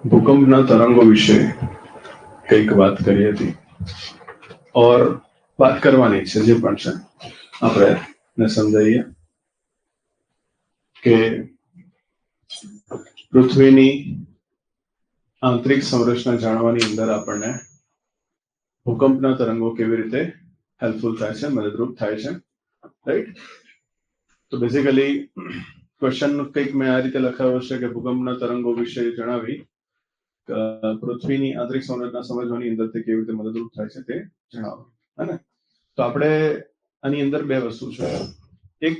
भूकंपना तरंगों विषय कईक बात करी थी और बात करवानी है जे पण छे आपणे ने समजाईए के पृथ्वीनी आंतरिक संरचना जाणवानी अंदर आपणे भूकंपना तरंगों केवी रीते हेल्पफुल थाय छे, मददरूप थाय छे, राइट। तो बेसिकली क्वेश्चन कईक मैं आ रीते लखाव्यो छे के भूकंपना तरंगों विषय जणावी पृथ्वीनी आंतरिक संरचना समजवानी अंदर केवी रीते मददरूप थाय छे ते जणाવો, है ने। तो આપણે આની અંદર બે વસ્તુ છે। એક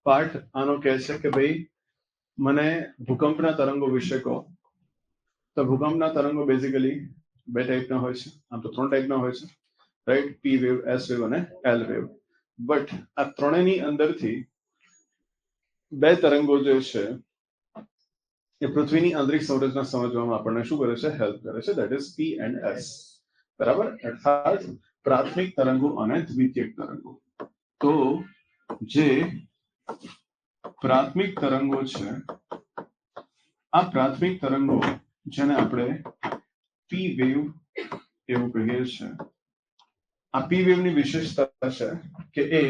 પાર્ટ આનો કહે છે કે ભાઈ મને ભૂકંપના તરંગો વિશે કહો। તો ભૂકંપના તરંગો બેઝિકલી બે ટાઈપના હોય છે, આમ તો ત્રણ ટાઈપના હોય છે, રાઈટ। પી વેવ, એસ વેવ અને એલ વેવ। બટ આ ત્રણેયની અંદરથી બે તરંગો જે છે એ પૃથ્વીની આંતરિક સંરચના સમજવામાં આપણને શું કરે છે, હેલ્પ કરે છે। That is P and S, બરાબર। અર્થાત प्राथमिक तरंगों અને દ્વિતીયક તરંગો। તો જે પ્રાથમિક તરંગો છે આ પ્રાથમિક તરંગો જેને આપણે પી વેવ એવું કહીએ છે। આ પી વેવની વિશેષતા છે કે એ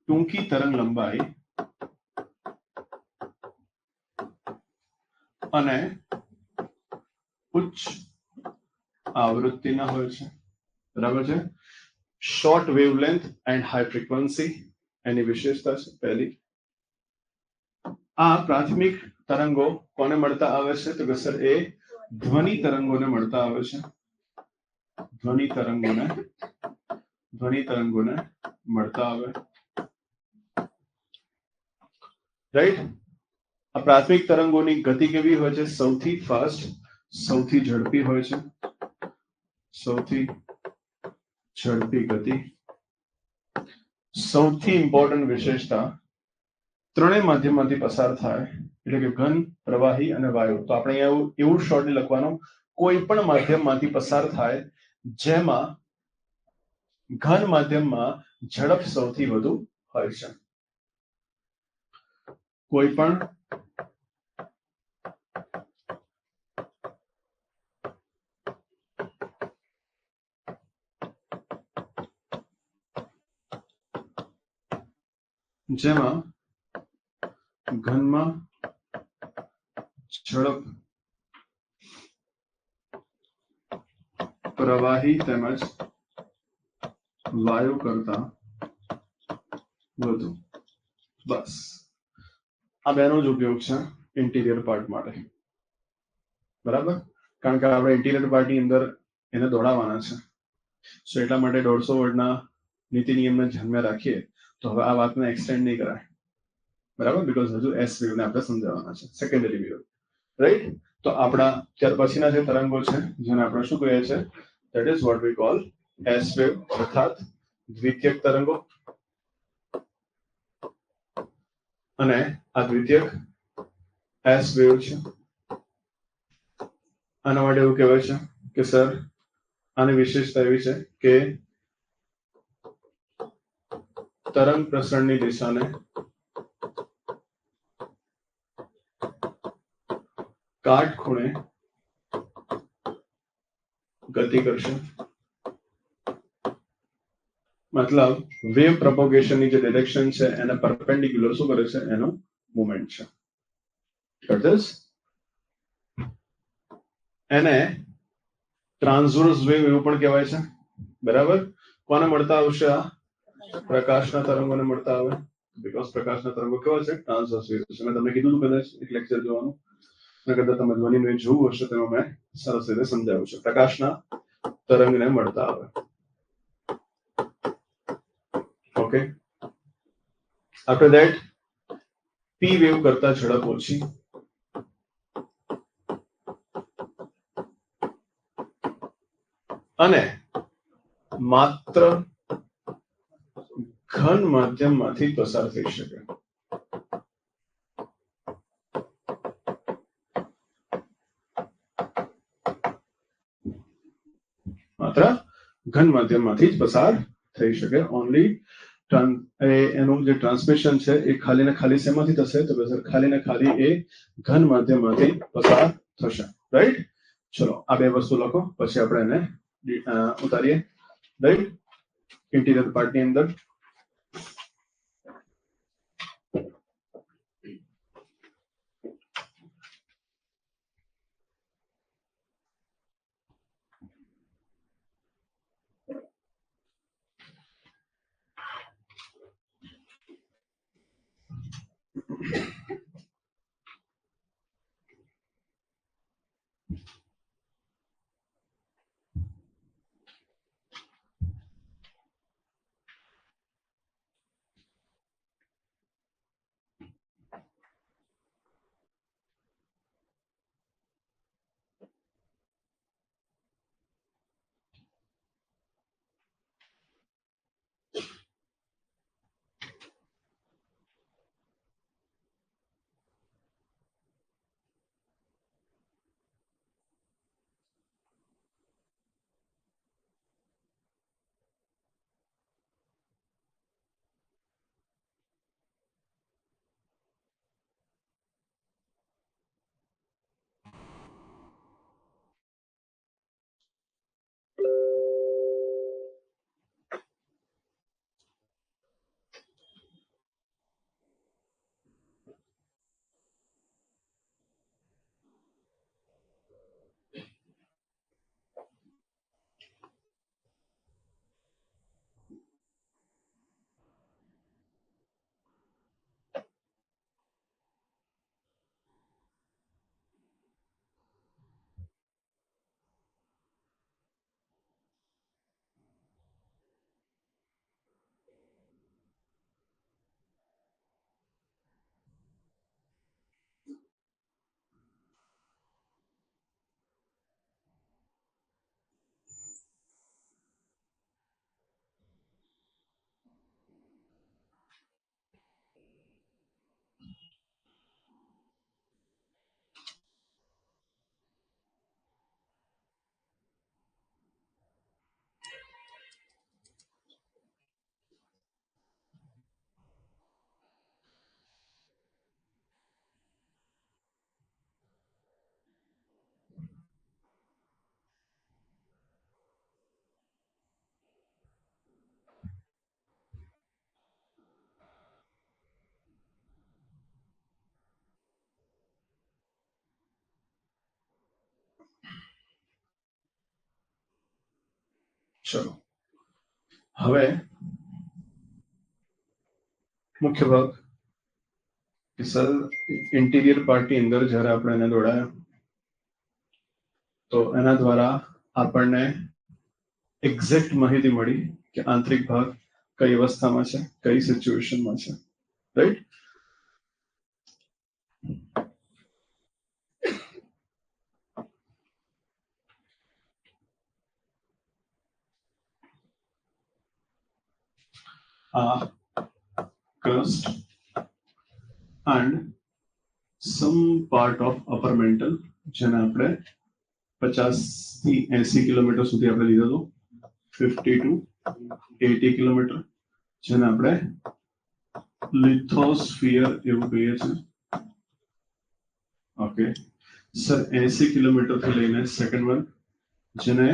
ટૂંકી તરંગ લંબાઈ અને ઉચ્ચ आवृत्तिना होय छे, बराबर छे। Short wavelength and high frequency any विशेषता छे पहली। आ प्राथमिक तरंगो कोने मळता आवे छे तो के सर ए ध्वनि तरंगोने मळता आवे छे। ध्वनि तरंगोने मळता आवे, राइट। आ प्राथमिक तरंगोनी गति केवी होय छे, सौथी फास्ट, सौथी झड़पी होय छे। सौथी झड़पी गति, सौथी इंपोर्टન્ટ विशेषता ત્રણેય માધ્યમમાંથી પસાર થાય એટલે કે ઘન, પ્રવાહી અને વાયુ। તો આપણે એવું શોર્ટલી લખવાનું, કોઈ પણ માધ્યમમાંથી પસાર થાય જેમાં ઘન માધ્યમમાં ઝડપ સૌથી વધુ હોય છે। કોઈ પણ જેમાં ઘનમાં ઝડપ પ્રવાહી તેમજ વાયુ કરતા વધુ। બસ આ બેનો જ ઉપયોગ છે ઇન્ટિરિયર પાર્ટ માટે, બરાબર। કારણ કે આપણે ઇન્ટિરિયર પાર્ટની અંદર એને દોડાવવાના છે। સો એટલા માટે 150 વર્ડના નીતિ નિયમને ધ્યાનમાં રાખીએ તો હવે આ વાતને એક્સટેન્ડ નહીં કરાય, બરાબર। બીકોઝ હજુ એસ વેવને આપણે સમજાવવાના છે, સેકન્ડરી વેવ, રાઈટ। તો આપણા ત્યાર પછીના જે તરંગો છે જેને આપણે શું કહીએ છીએ, that is what we call S wave અર્થાત દ્વિતીયક તરંગો। અને આ દ્વિતીયક એસ વેવ છે। આના માટે એવું કહેવાય છે કે સર આની વિશેષતા એવી છે કે तरंग प्रसरण की दिशा ने काटखूणे गति करशे। मतलब वेव प्रोपोगेशन की जो डायरेक्शन है एना परपेंडिक्युलर शू करे छे, एनो मूवमेंट छे। That is एने ट्रांसवर्स वेव एवं पण कहेवाय छे, बराबर। कोने मळता आवशे? आ प्रकाशना तरंगोने मळता आवे, बिकॉज प्रकाशना तरंगो केवा छे, ट्रांसवर्स वेव छे। मैं તમને કીધું હતું કદાચ એક લેક્ચર જોવાનું, અને કદાચ તમે ધ્વનિને જોવું હશે તેમાં મેં સરસ રીતે સમજાવ્યું છે। પ્રકાશના તરંગને મળતા આવે, okay. After that P wave કરતા ઝડપ ઓછી અને માત્ર ઘન માધ્યમમાંથી પસાર થઈ શકે। માત્ર ઘન માધ્યમમાંથી જ પસાર થઈ શકે, ઓનલી એનું જે ટ્રાન્સમિશન છે એ ખાલી ને ખાલી શેમાંથી થશે? તો સર ખાલી ને ખાલી એ ઘન માધ્યમમાંથી પસાર થશે. રાઈટ? ચલો આ બે વસ્તુ લખો, પછી આપણે એને ઉતારીએ. રાઈટ? ઇન્ટિરિયર પાર્ટની અંદર ચલો હવે મુખ્ય ભાગ કે સર ઇન્ટિરિયર પાર્ટની અંદર જ્યારે આપણે એને દોડાયા તો એના દ્વારા આપણને એક્ઝેક્ટ માહિતી મળી કે આંતરિક ભાગ કઈ અવસ્થામાં છે, કઈ સિચ્યુએશનમાં છે. Right? Crust and some part of upper mantle જેને આપણે 50 થી 80 કિલોમીટર સુધી આપણે લીધો હતો, 50 to 80 કિલોમીટર, જેને આપણે લિથોસ્ફિયર એવું કહીએ છીએ. ઓકે સર 80 કિલોમીટર થી લઈને સેકન્ડ વન જેને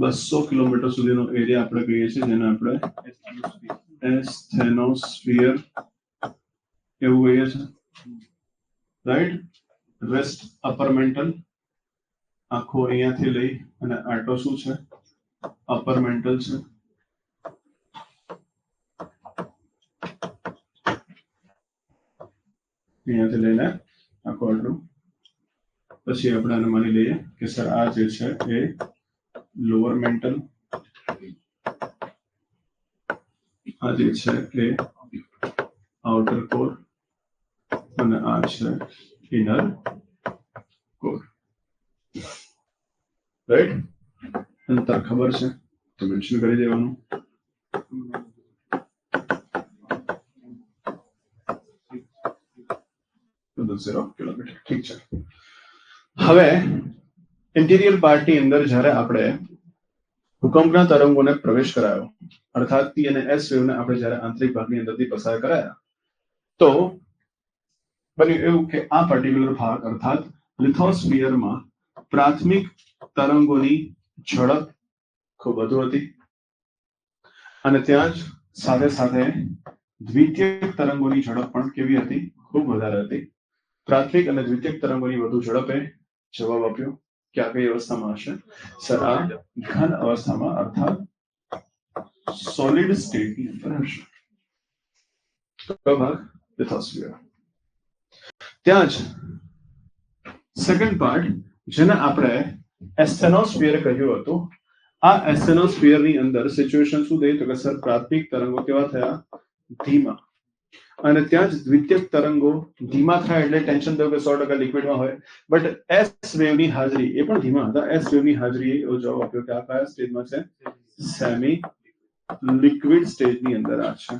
200 કિલોમીટર સુધીનો એરિયા આપણે કહીએ છીએ, જેને આપણે એસ્થેનોસ્ફિયર એવું કહીએ છીએ. રાઈટ? રેસ્ટ અપર મેન્ટલ આખો અહીંયાથી લઈ અને આટો શું છે? અપર મેન્ટલ છે. અહીંયાથી લઈને આખો આટલું. પછી આપણે આને માની લઈએ કે સર આ જે છે એ લોઅર મેન્ટલ, આ જે છે એ આઉટર કોર અને આ છે ઇનર કોર. રાઈટ? અંતર ખબર છે તો મેન્શન કરી દેવાનું. તો 0 કિલોમીટર. ઠીક છે. હવે ઇન્ટિરિયર પાર્ટની અંદર જ્યારે આપણે ભૂકંપના તરંગોને પ્રવેશ કરાયો, અર્થાત પી અને એસ વેવને આપણે જ્યારે આંતરિક ભાગની અંદરથી પસાર કરાયા તો બન્યું એવું કે આ પર્ટિક્યુલર ભાગ અર્થાત લિથોસ્ફિયરમાં પ્રાથમિક તરંગોની ઝડપ ખૂબ વધુ હતી અને ત્યાં જ સાથે સાથે દ્વિતીયક તરંગોની ઝડપ પણ કેવી હતી? ખૂબ વધારે હતી. પ્રાથમિક અને દ્વિતીયક તરંગોની વધુ ઝડપે જવાબ આપ્યો કે આ કઈ અવસ્થામાં હશે? સર, આ ઘન અવસ્થામાં અર્થાત સોલિડ સ્ટેટની અંદર હશે. કયો ભાગ? લિથોસ્ફિયર. ત્યાં જ સેકન્ડ પાર્ટ જેને આપણે એસ્થેનોસ્ફિયર કહ્યું હતું. આ એસ્થેનોસ્ફિયરની અંદર સિચ્યુએશન શું થઈ? તો કે સર પ્રાથમિક તરંગો કેવા થયા? ધીમા. અને ત્યાં જ દ્વિતીયક તરંગો ધીમા થાય એટલે ટેન્શન થયું કે 100% લિક્વિડમાં હોય, બટ એસ વેવની હાજરી એ પણ ધીમા હતા. એસ વેવની હાજરીએ એવો જવાબ આપ્યો કે આ કયા સ્ટેજમાં છે? સેમી લિક્વિડ સ્ટેજની અંદર આ છે.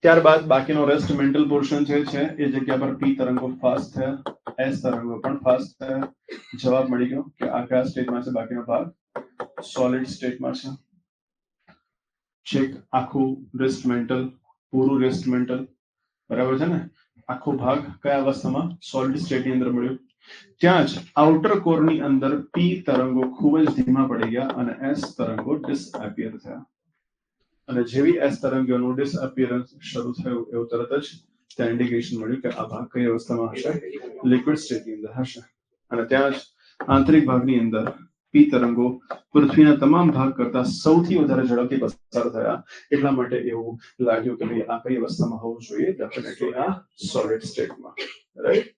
ત્યારબાદ બાકીનો રેસ્ટ મેન્ટલ પોર્શન છે એ જગ્યા પર પી તરંગો ફાસ્ટ થયા, એસ તરંગો પણ ફાસ્ટ થયા. જવાબ મળી ગયો કે આ કયા સ્ટેટમાં છે? બાકીનો ભાગ સોલિડ સ્ટેટમાં છે. ચેક આખું રેસ્ટ મેન્ટલ, પૂરું રેસ્ટ મેન્ટલ, બરાબર છે ને? આખો ભાગ કયા અવસ્થામાં? સોલિડ સ્ટેટની અંદર મળ્યો. ત્યાં જ આઉટર કોરની અંદર પી તરંગો ખૂબ જ ધીમા પડી ગયા અને એસ તરંગો ડિસએપિયર થયા. અને જેવી એસ તરંગોનું ડિસઅપિયરન્સ શરૂ થયું એવું તરત જ ત્યાં ઇન્ડિકેશન મળ્યું કે આ ભાગ કઈ અવસ્થામાં હશે? લિક્વિડ સ્ટેટની અંદર હશે. અને ત્યાં જ આંતરિક ભાગની અંદર પી તરંગો પૃથ્વીના તમામ ભાગ કરતા સૌથી વધારે ઝડપથી પસાર થયા. એટલા માટે એવું લાગ્યું કે ભાઈ આ કઈ અવસ્થામાં હોવું જોઈએ? ડેફિનેટલી આ સોલિડ સ્ટેટમાં, રાઈટ?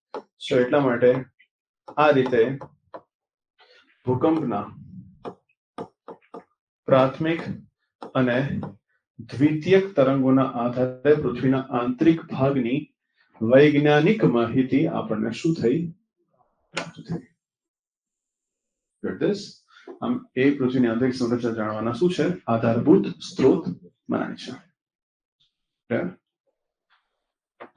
સો એટલા માટે આ રીતે ભૂકંપના પ્રાથમિક અને દ્વિતીયક તરંગોના આધારે પૃથ્વીના આંતરિક ભાગની વૈજ્ઞાનિક માહિતી આપણને શું થઈ? પ્રાપ્ત થઈ. આમ એ પૃથ્વીની આંતરિક સંરચના જાણવાના શું છે? આધારભૂત સ્ત્રોત બનાવી છે.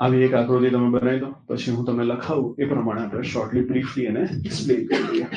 આવી એક આકૃતિ તમે બનાવી દો, પછી હું તમને લખાવું એ પ્રમાણે આપણે શોર્ટલી બ્રીફલી એને એક્સપ્લેન કરીએ.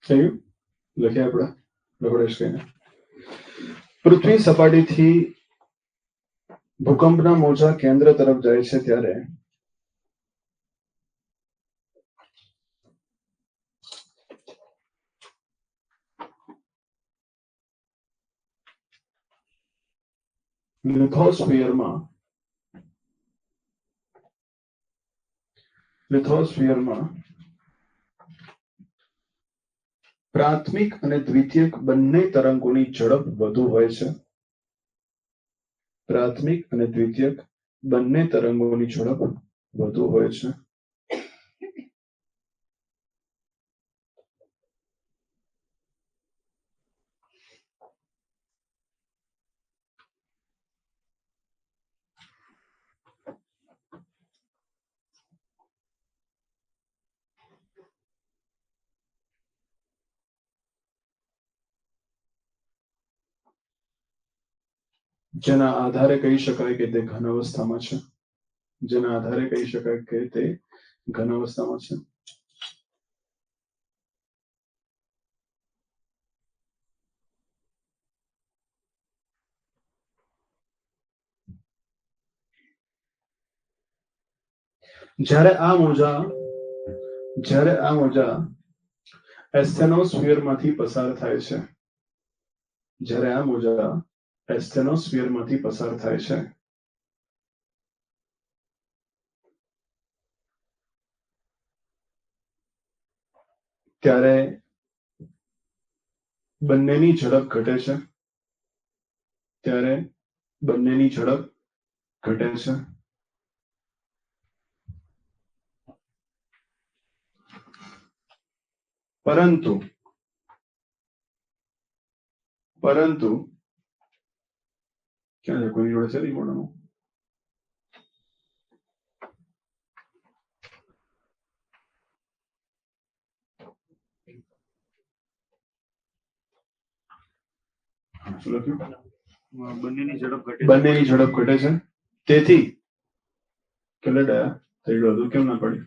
થયું લખ્યા આપણે લખડેશ કહીને પૃથ્વી સપાટીથી ભૂકંપના મોજા કેન્દ્ર તરફ જાય છે ત્યારે લિથોસ્ફિયરમાં પ્રાથમિક અને દ્વિતીયક બંને તરંગોની ઝડપ વધુ હોય છે. પ્રાથમિક અને દ્વિતીયક બંને તરંગોની ઝડપ વધુ હોય છે. જેના આધારે કહી શકાય કે તે ઘન અવસ્થામાં છે. જેના આધારે કહી શકાય કે તે ઘન અવસ્થામાં છે. જ્યારે આ મોજા એસ્થેનોસ્ફિયરમાંથી પસાર થાય છે. જ્યારે આ મોજા એસ્થેનોસ્ફિયરમાંથી પસાર થાય છે ત્યારે બંનેની ઝડપ ઘટે છે. ત્યારે બંનેની ઝડપ ઘટે છે. પરંતુ ક્યાં છે કોઈ જોડે છે રિમોટનું શું લખ્યું? બંનેની ઝડપ ઘટે છે. તેથી કેટલા ડાયા થઈ ગયું હતું કેમ ના પડી?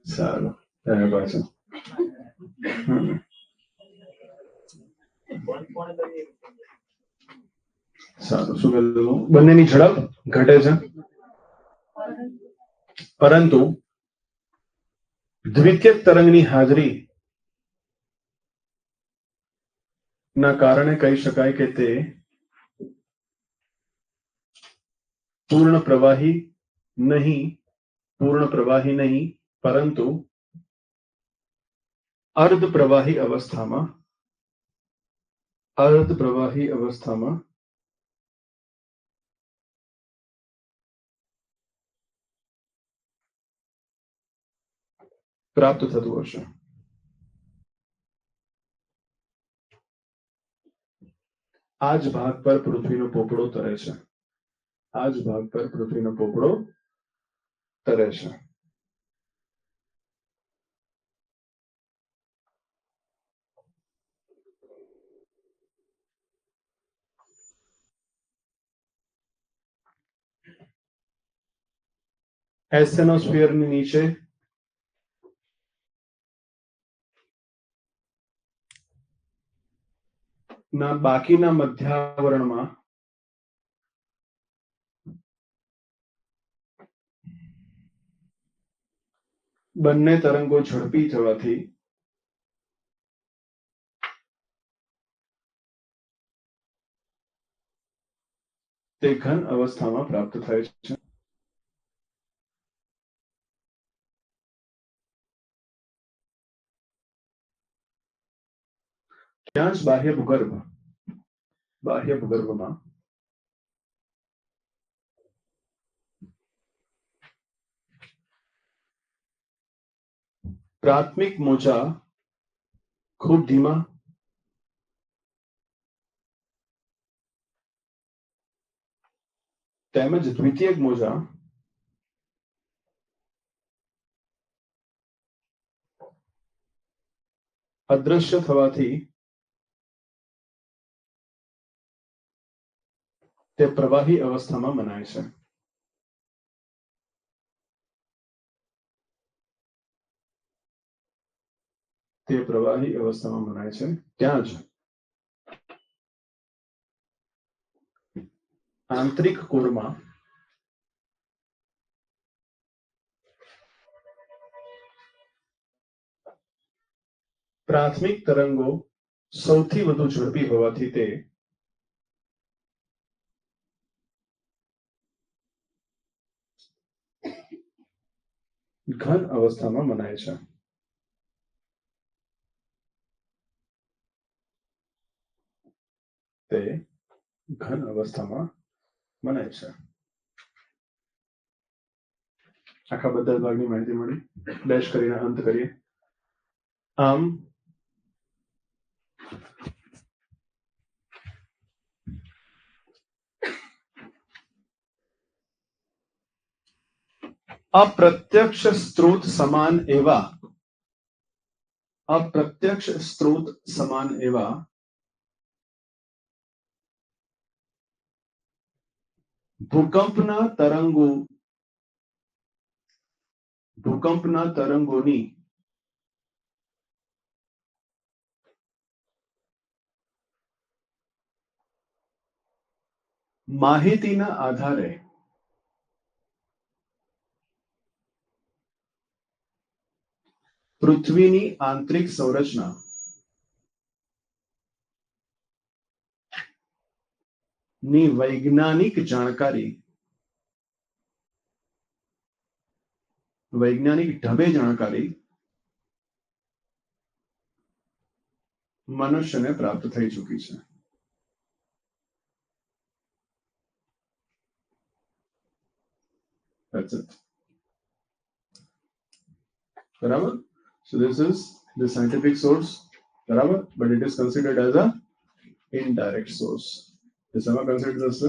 સારું પાછું સારું શું કહેતું? બંનેની ઝડપ ઘટે છે પરંતુ દ્વિતીયક તરંગની હાજરી ના કારણે કહી શકાય કે તે પૂર્ણ પ્રવાહી નહીં પરંતુ અર્ધ પ્રવાહી અવસ્થામાં પ્રાપ્ત થતું હશે. આ જ ભાગ પર પૃથ્વીનો પોપડો તરે છે. આ જ ભાગ પર પૃથ્વીનો પોપડો તરે છે. એસ્થેનોસ્ફિયરની નીચે ના બાકીના મધ્યાવરણમાં બંને તરંગો ઝડપી થવાથી તે ઘન અવસ્થામાં પ્રાપ્ત થાય છે. ત્યાં જ બાહ્ય ભૂગર્ભમાં પ્રાથમિક મોજા ખૂબ ધીમા તેમજ દ્વિતીયક મોજા અદ્રશ્ય થવાથી તે પ્રવાહી અવસ્થામાં મનાય છે. તે પ્રવાહી અવસ્થામાં મનાય છે. ત્યાં જ આંતરિક કોરમાં પ્રાથમિક તરંગો સૌથી વધુ ઝડપી હોવાથી તે ઘન અવસ્થામાં મનાય છે. તે ઘન અવસ્થામાં મનાય છે. આખા બધા ભાગની માહિતી મળી. ડેશ કરીને અંત કરીએ. આમ અપ્રત્યક્ષ સ્ત્રોત સમાન એવા ભૂકંપના તરંગોની માહિતીના આધારે પૃથ્વીની આંતરિક સંરચના ની વૈજ્ઞાનિક ઢબે જાણકારી મનુષ્યને પ્રાપ્ત થઈ ચૂકી છે. That's it. બરાબર? So this is the scientific source. બરાબર? But it is considered as a indirect source. શેમાં કન્સિડર થશે?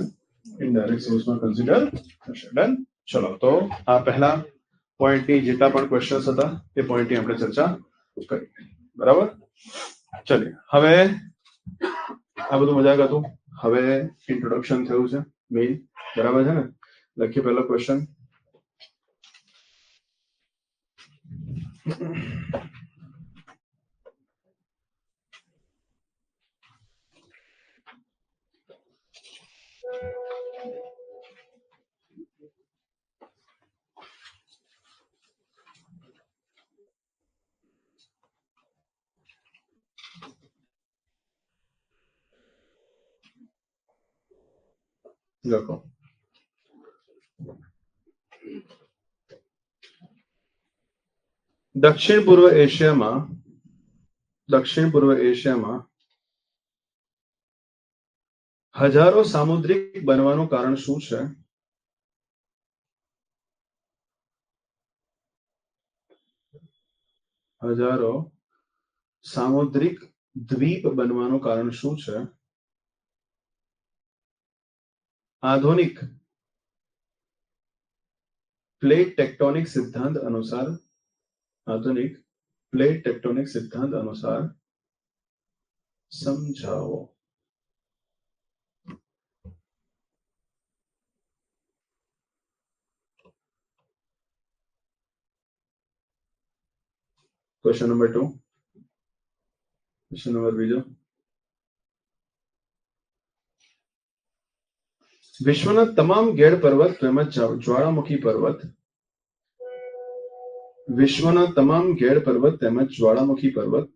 ઇનડાયરેક્ટ સોર્સમાં કન્સિડર થશે. ડન? ચલો તો આ પહેલા પોઈન્ટની જેટલા પણ ક્વેશ્ચન્સ હતા તે પોઈન્ટની આપણે ચર્ચા કરી. બરાબર? ચલીએ હવે આ બધું મજાક હતું. હવે ઇન્ટ્રોડક્શન થયું છે મેઇન. બરાબર છે ને? લખીએ પહેલો ક્વેશ્ચન. લખો. દક્ષિણ પૂર્વ એશિયામાં હજારો સામુદ્રિક બનવાનું કારણ શું છે? હજારો સામુદ્રિક દ્વીપ બનવાનું કારણ શું છે? આધુનિક પ્લેટ ટેક્ટોનિક સિદ્ધાંત અનુસાર સમજાવો. Question number 2. Question number 2. વિશ્વના તમામ ગેડ પર્વત તેમજ જ્વાળામુખી પર્વત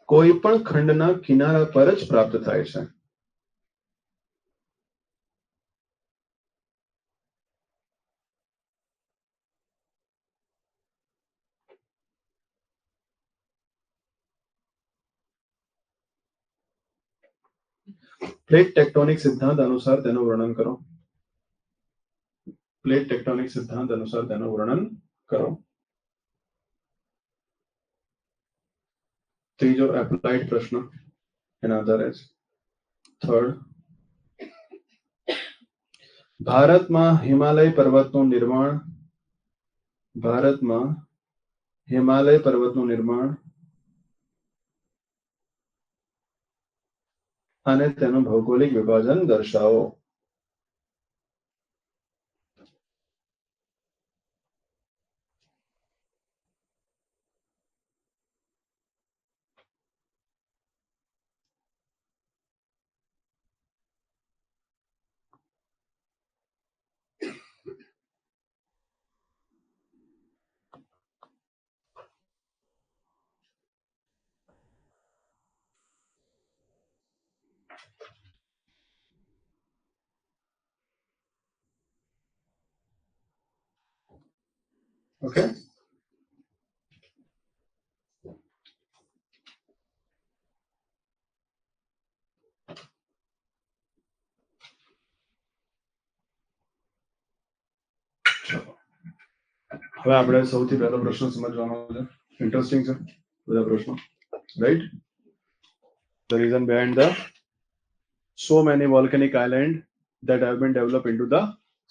કોઈ પણ ખંડના કિનારા પર જ પ્રાપ્ત થાય છે. પ્લેટ ટેક્ટોનિક સિદ્ધાંત અનુસાર તેનું વર્ણન કરો. ત્રીજો એપ્લાઇડ પ્રશ્ન એના આધારે છે. થર્ડ, ભારતમાં હિમાલય પર્વતનું નિર્માણ અને તેનું ભૌગોલિક વિભાજન દર્શાવો. ઓકે, હવે આપણે સૌથી પહેલો પ્રશ્ન સમજવાનો છે. ઇન્ટરેસ્ટિંગ છે બધા પ્રશ્નો, right? The reason behind the so many volcanic islands that have been developed into the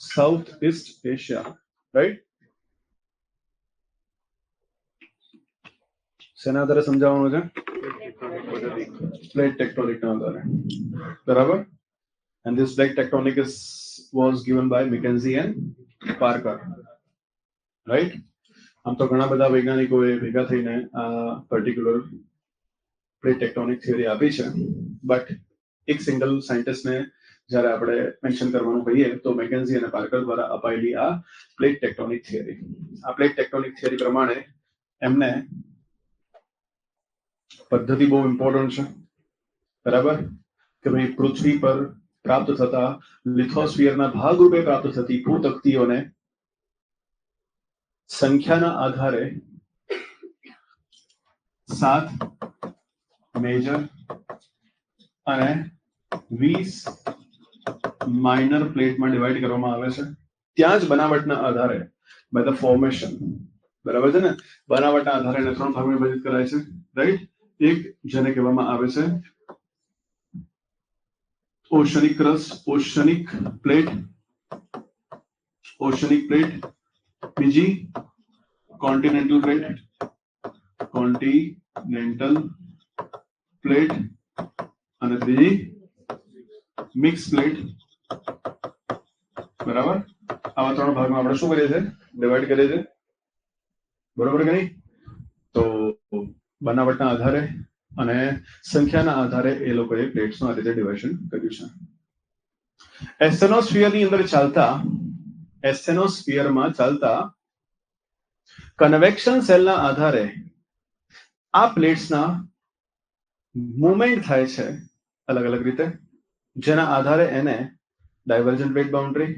Southeast Asia, right? શેના આધારે સમજાવવાનું છે? પ્લેટ ટેક્ટોનિક ના આધારે, બરાબર? And this plate tectonic was given by Mackenzie and Parker, right? આમ તો ઘણા બધા વૈજ્ઞાનિકોએ ભેગા થઈને આ પર્ટિક્યુલર પ્લેટ ટેક્ટોનિક થિયરી આપી છે, બટ એક સિંગલ સાયન્ટિસ્ટને જ્યારે આપણે મેન્શન કરવાનું કહીએ તો મેકેન્ઝી અને પાર્કર દ્વારા અપાયેલી આ પ્લેટ ટેક્ટોનિક થિયરી. આ પ્લેટ ટેક્ટોનિક થિયરી પ્રમાણે એમને પદ્ધતિ બહુ ઇમ્પોર્ટન્ટ છે, બરાબર? કે ભાઈ પૃથ્વી પર પ્રાપ્ત થતા લિથોસ્ફિયરના ભાગરૂપે પ્રાપ્ત થતી ભૂતકતીઓને સંખ્યાના આધારે 7 મેજર અને 20 માઇનર પ્લેટમાં ડિવાઈડ કરવામાં આવે છે. ત્યાં જ બનાવટના આધારે બાય ધ ફોર્મેશન, બરાબર છે ને? બનાવટના આધારે એને 3 ભાગમાં વિભાજિત કરાય છે, રાઈટ? એક જેને કહેવામાં આવે છે ઓશનિક ક્રસ્ટ, ઓશનિક પ્લેટ, બીજી કોન્ટિનેન્ટલ પ્લેટ, અને ત્રીજી મિક્સ પ્લેટ, બરાબર? આવા 3 ભાગમાં આપણે શું કરીએ છીએ? ડિવાઈડ કરીએ છીએ, બરોબર કે નહીં? તો બનાવટના આધારે અને સંખ્યાના આધારે એ લોકોએ પ્લેટ્સનું આ રીતે ડિવાઇઝન કર્યું છે. એસ્થેનોસ્ફિયરમાં ચાલતા કન્વેક્શન સેલના આધારે આ પ્લેટ્સના મૂવમેન્ટ થાય છે અલગ અલગ રીતે, જેના આધારે એને divergent plate boundary,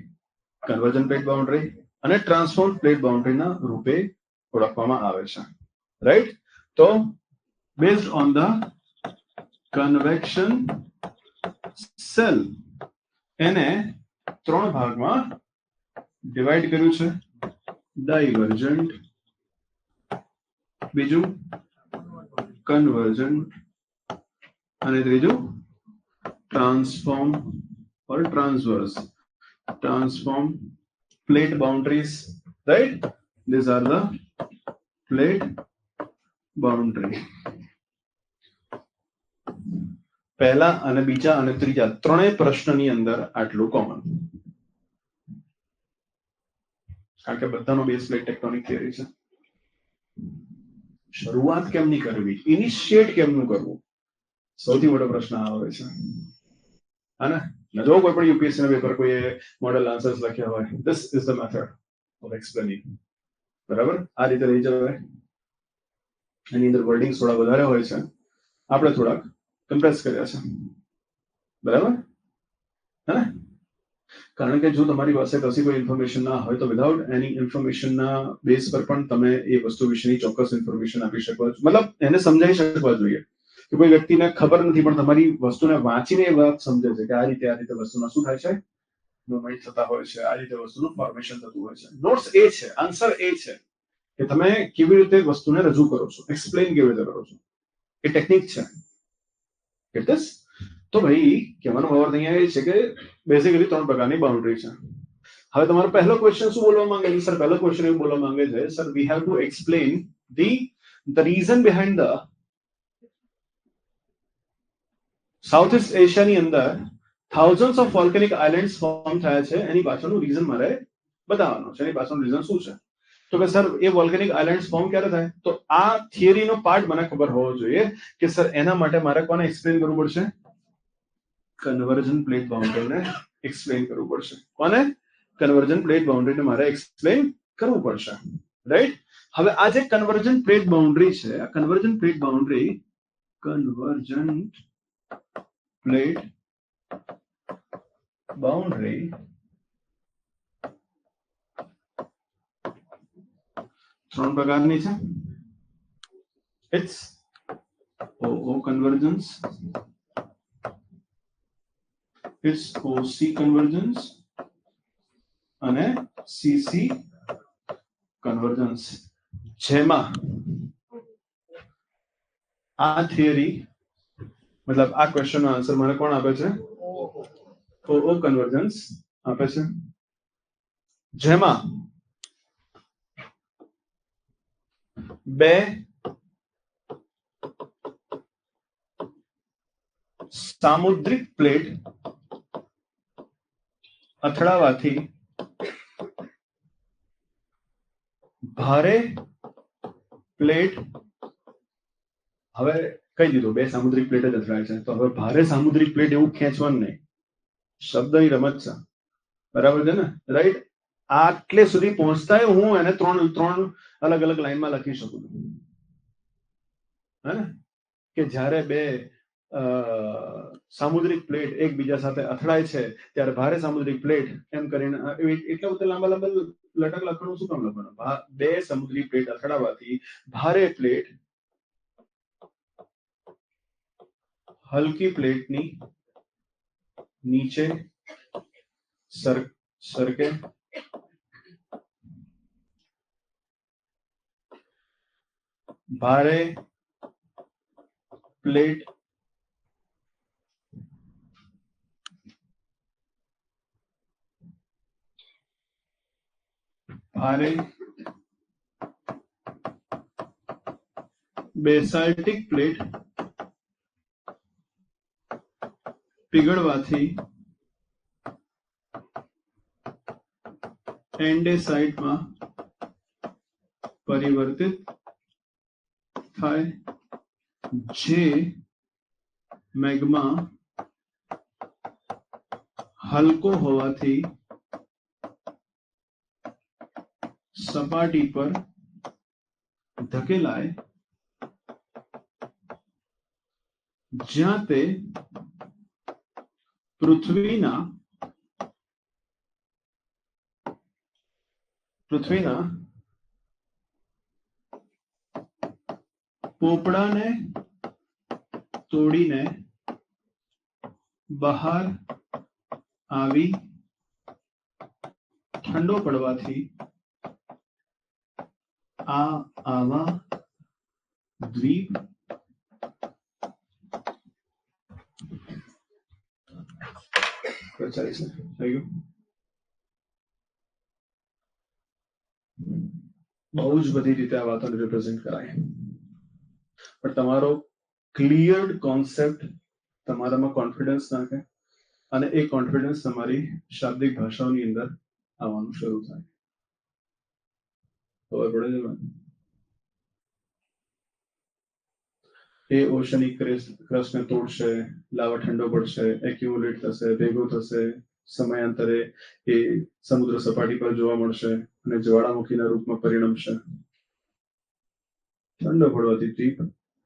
convergent plate boundary અને ટ્રાન્સફોર્મ પ્લેટ બાઉન્ડ્રીના રૂપે ઓળખવામાં આવે છે, રાઈટ? તો based on the convection cell એને 3 ભાગમાં ડિવાઈડ કર્યું છે. ડાયવર્જન્ટ, બીજું કન્વર્જન્ટ અને ત્રીજું transform or transform plate boundaries, right? These are the plate boundary. પહેલા અને બીજા અને ત્રીજા ત્રણેય પ્રશ્નની અંદર આટલું કોમન, કારણ કે બધાનો બેઝ પ્લેટ ટેક્ટોનિક થિયરી છે. શરૂઆત કેમની કરવી, ઇનિશિયેટ કેમનું કરવું, સૌથી મોટો પ્રશ્ન આવે છે. અને જો કોઈ પણ યુપીએસસી ના પેપર કોઈ મોડેલ આન્સર્સ લખ્યા હોય, this is the method of explaining, બરાબર? આ રીતે રહી જવાય. એની અંદર વર્ડિંગ થોડા વધારે હોય છે, આપણે થોડાક કમ્પ્રેસ કર્યા છે, બરાબર? હે ને? કારણ કે જો તમારી પાસે કશી કોઈ ઇન્ફોર્મેશન ના હોય તો વિધાઉટ એની ઇન્ફોર્મેશનના બેઝ પર પણ તમે એ વસ્તુ વિશેની ચોક્કસ ઇન્ફોર્મેશન આપી શકો છો, મતલબ એને સમજાવી શકવા જોઈએ. કે કોઈ વ્યક્તિને ખબર નથી પણ તમારી વસ્તુને વાંચીને એ વાત સમજે છે કે આ રીતે વસ્તુમાં શું થાય છે, મૂવમેન્ટ થતા હોય છે, આ રીતે વસ્તુનું ફોર્મેશન થતું હોય છે. નોટ્સ એ છે, આન્સર એ છે કે તમે કેવી રીતે વસ્તુને રજૂ કરો છો, એક્સપ્લેન કેવી રીતે કરો છો, એ ટેકનિક છે. એટલે તો ભાઈ કહેવાનો ભાવ અહીંયા એ છે કે બેઝિકલી 3 પ્રકારની બાઉન્ડ્રી છે. હવે તમારો પહેલો ક્વેશ્ચન શું બોલવા માંગે છે? સર પહેલો ક્વેશ્ચન એવું બોલવા માંગે છે, sir we have to explain the reason behind the south east એશિયાની અંદર થાઉઝન્ડ્સ ઓફ વોલ્કેનિક આઇલેન્ડ્સ ફોર્મ થયા છે. એની પાછળનું રીઝન મારે બતાવવાનું છે. એની પાછળનું રીઝન શું છે? તો કે સર એ વોલ્કેનિક આઇલેન્ડ્સ ફોર્મ ક્યારે થાય? તો આ થિયરીનો પાર્ટ મને ખબર હોવો જોઈએ કે સર એના માટે મારે કોને એક્સપ્લેન કરવું પડશે? કન્વર્જન પ્લેટ બાઉન્ડ્રીને એક્સપ્લેન કરવું પડશે. કોને? કન્વર્જન પ્લેટ બાઉન્ડ્રીને મારે એક્સપ્લેન કરવું પડશે. રાઈટ? હવે આ જે કન્વર્જન પ્લેટ બાઉન્ડ્રી છે, આ કન્વર્જન પ્લેટ બાઉન્ડ્રી ત્રણ પ્રકારની છે. It's OO convergence, it's OC convergence અને CC કન્વર્જન્સ. જેમાં આ થિયરી મતલબ આ ક્વેશ્ચનનો આન્સર મને કોણ આપે છે? OO કન્વર્જન્સ આપે છે. જેમાં બે સામુદ્રિક પ્લેટ અથડાવાથી ભારે પ્લેટ, હવે કહી દીધું બે સામુદ્રિક પ્લેટ જ અથડાય છે, તો હવે ભારે સામુદ્રિક પ્લેટ એવું ખેંચવાનું નહીં. શબ્દની રમત છે. બરાબર છે ને? રાઈટ? આટલે સુધી પહોંચતા હું એને ત્રણ અલગ અલગ લાઈનમાં લખી શકું છું. હે ને? કે જ્યારે બે સામુદ્રિક પ્લેટ એકબીજા સાથે અથડાય છે ત્યારે ભારે સામુદ્રિક પ્લેટ એમ કરીને એટલા બધા લાંબા લાંબા લટક લખવાનું શું કામ લખવાનું? બે સામુદ્રિક પ્લેટ અથડાવાથી ભારે પ્લેટ હલકી પ્લેટની નીચે સરકે. ભારે પ્લેટ બેસાલ્ટિક પ્લેટ પીગળવાથી એન્ડેસાઇટમાં પરિવર્તિત થાય, જે મેગ્મા હલકો હોવાથી સપાટી પર ધકેલાય, જ્યાં તે પૃથ્વીના પોપડાને તોડીને બહાર આવી ઠંડો પડવાથી આવા દ્વીપ રચાય છે. થઈ ગયું? બહુ જ બધી રીતે આ વાતોને રિપ્રેઝેન્ટ કરાય, પણ તમારો ક્લિયર્ડ કોન્સેપ્ટ તમારામાં કોન્ફિડન્સ નાખે અને એ કોન્ફિડન્સ તમારી શાબ્દિક ભાષાઓની અંદર આવવાનું શરૂ થાય. ખબર પડે છે? એ ઓશનિક ક્રસ્ટને તોડશે, લાવા ઠંડો પડશે, એક્યુમ્યુલેટ થશે, ભેગો થશે, સમયાંતરે એ સમુદ્ર સપાટી પર જોવા મળશે અને જ્વાળામુખીના રૂપમાં પરિણમશે. ઠંડો પડવાથી દ્વીપ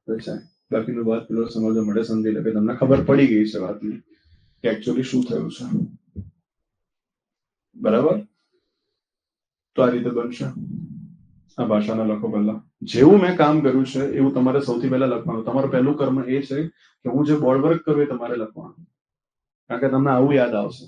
રચાય. બાકીનું વાત પેલો સમજવા મળે, સમજી લે કે તમને ખબર પડી ગઈ છે વાતની કે એકચ્યુઅલી શું થયું છે. બરાબર? તો આ રીતે બનશે. આ ભાષાના લખો પહેલા. જેવું મેં કામ કર્યું છે એવું તમારે સૌથી પહેલા લખવાનું. તમારું પહેલું કર્મ એ છે કે હું જે બોર્ડ વર્ક કરું એ તમારે લખવાનું, કારણ કે તમને આવું યાદ આવશે.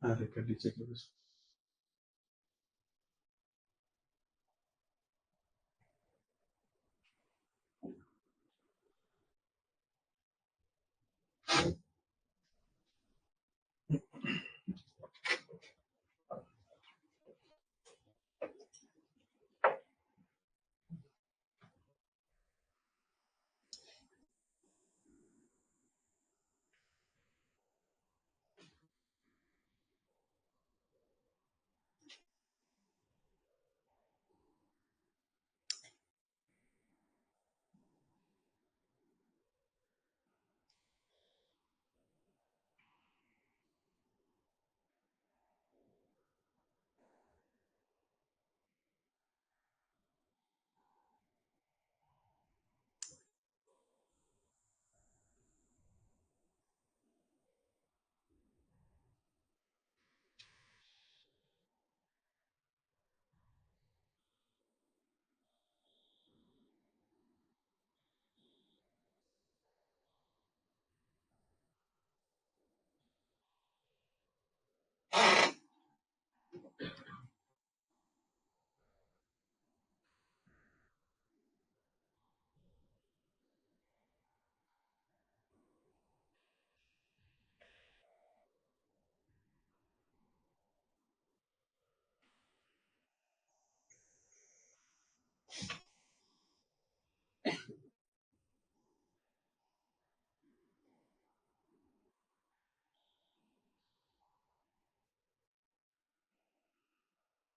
આ રેકોર્ડ નીચે કરું છું.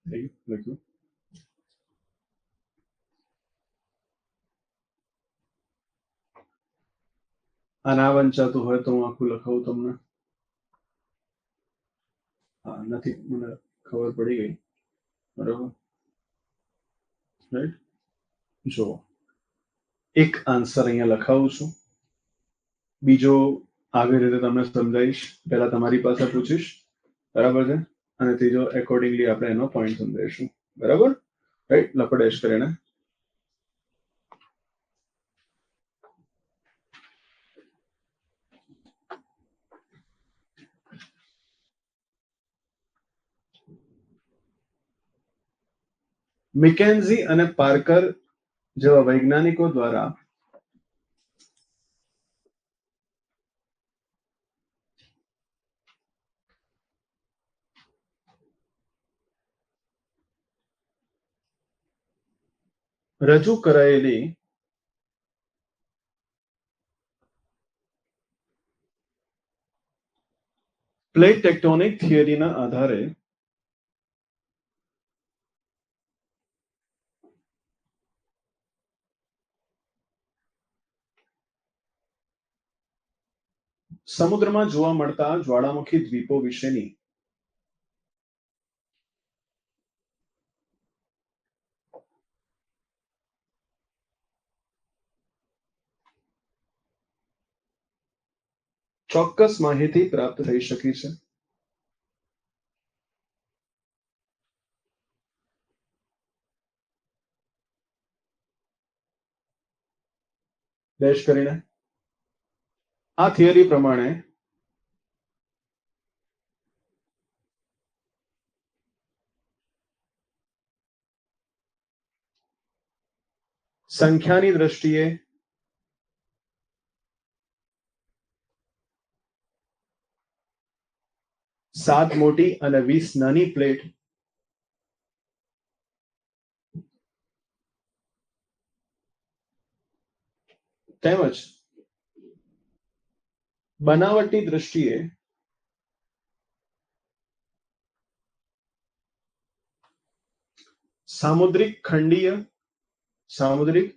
થઈ ગયું? લખ્યું? આ ના વંચાતું હોય તો હું આખું લખાવું તમને. હા, નથી, મને ખબર પડી ગઈ. બરાબર, રાઈટ. જો એક આન્સર અહીંયા લખાવું છું, બીજો આવી રીતે તમને સમજાવીશ. પહેલા તમારી પાસે પૂછીશ, બરાબર છે, અને ત્રીજો એકોર્ડિંગલી આપણે એનો પોઈન્ટ સમજાવીશું. બરાબર, રાઈટ. લખો ડેશ કરીને. મિકેન્ઝી અને પાર્કર જેવા વૈજ્ઞાનિકો દ્વારા રજૂ કરાયેલી પ્લેટ ટેક્ટોનિક થિયરીના આધારે સમુદ્રમાં જોવા મળતા જ્વાળામુખી દ્વીપો વિશેની ચોક્કસ માહિતી પ્રાપ્ત થઈ શકી છે. ડેશ કરીને. આ થિયરી પ્રમાણે સંખ્યાની દ્રષ્ટિએ 7 મોટી અને 20 નાની પ્લેટ તેમજ બનાવટની દ્રષ્ટિએ સામુદ્રિક ખંડીય, સામુદ્રિક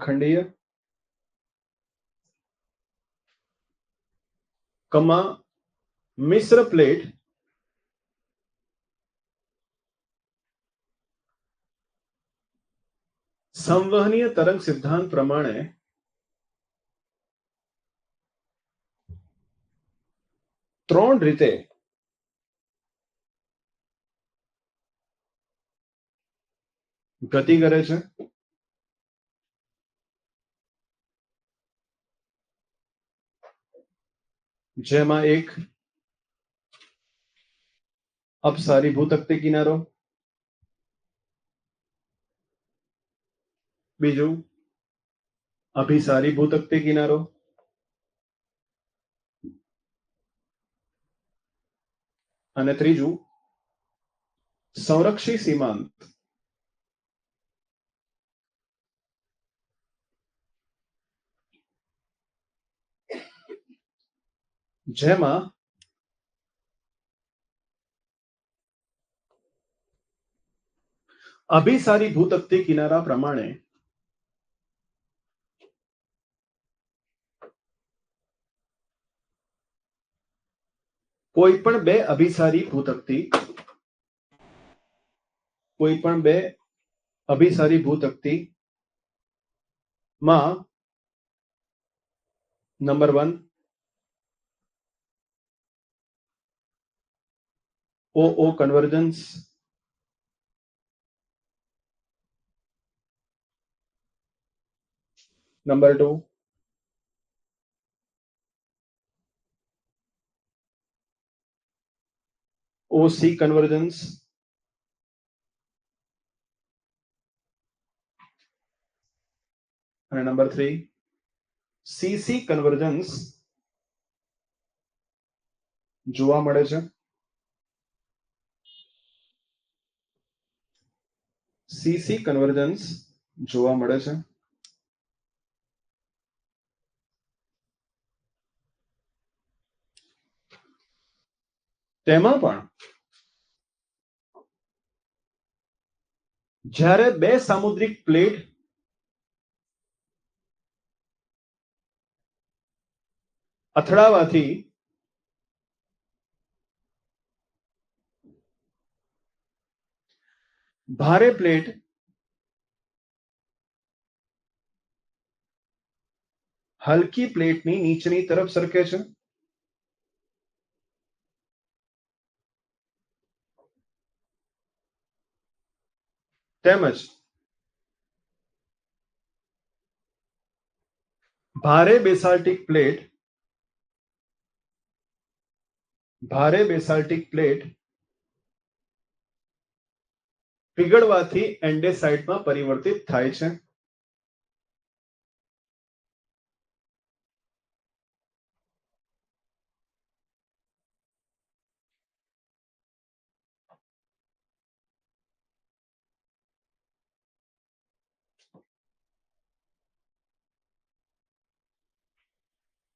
ખંડીય મિશ્ર પ્લેટ સંવહનીય તરંગ સિદ્ધાંત પ્રમાણે ત્રણ રીતે ગતિ કરે છે. જેમાં એક अपसारी भूतक्ती किनारो, बीजू अभिसारी भूतक्ती किनारो, અને ત્રીજું સંરક્ષી સીમાંત. જેમાં અભિસારી ભૂતક્તી કિનારા પ્રમાણે કોઈ પણ બે અભિસારી ભૂતક્તી માં number 1 OO convergence, number 2 OC convergence, અને નંબર 3 CC કન્વર્જન્સ જોવા મળે છે. CC કન્વર્જન્સ જોવા મળે છે. તેમાં પણ જ્યારે બે સામુદ્રિક પ્લેટ અથડાવાથી ભારે પ્લેટ હલકી પ્લેટની નીચેની તરફ સરકે છે. તેમજ ભારે બેસાલ્ટિક પ્લેટ પીગળવાથી એન્ડેસાઇટમાં પરિવર્તિત થાય છે.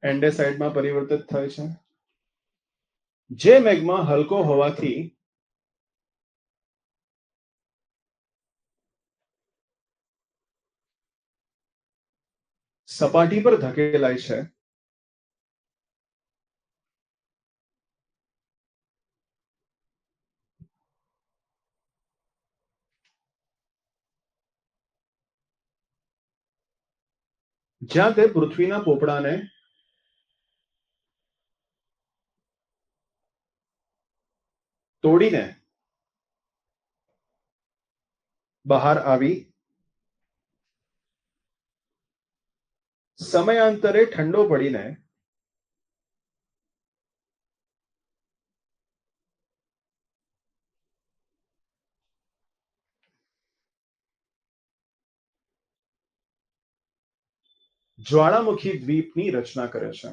એન્ડેસાઇટમાં પરિવર્તિત થાય છે. જે મેગ્મા હલકો હોવાથી સપાટી પર ધકેલાય છે, જ્યાં તે પૃથ્વીના પોપડાને તોડીને બહાર આવી સમયાંતરે ઠંડો પડીને જ્વાળામુખી દ્વીપની રચના કરે છે.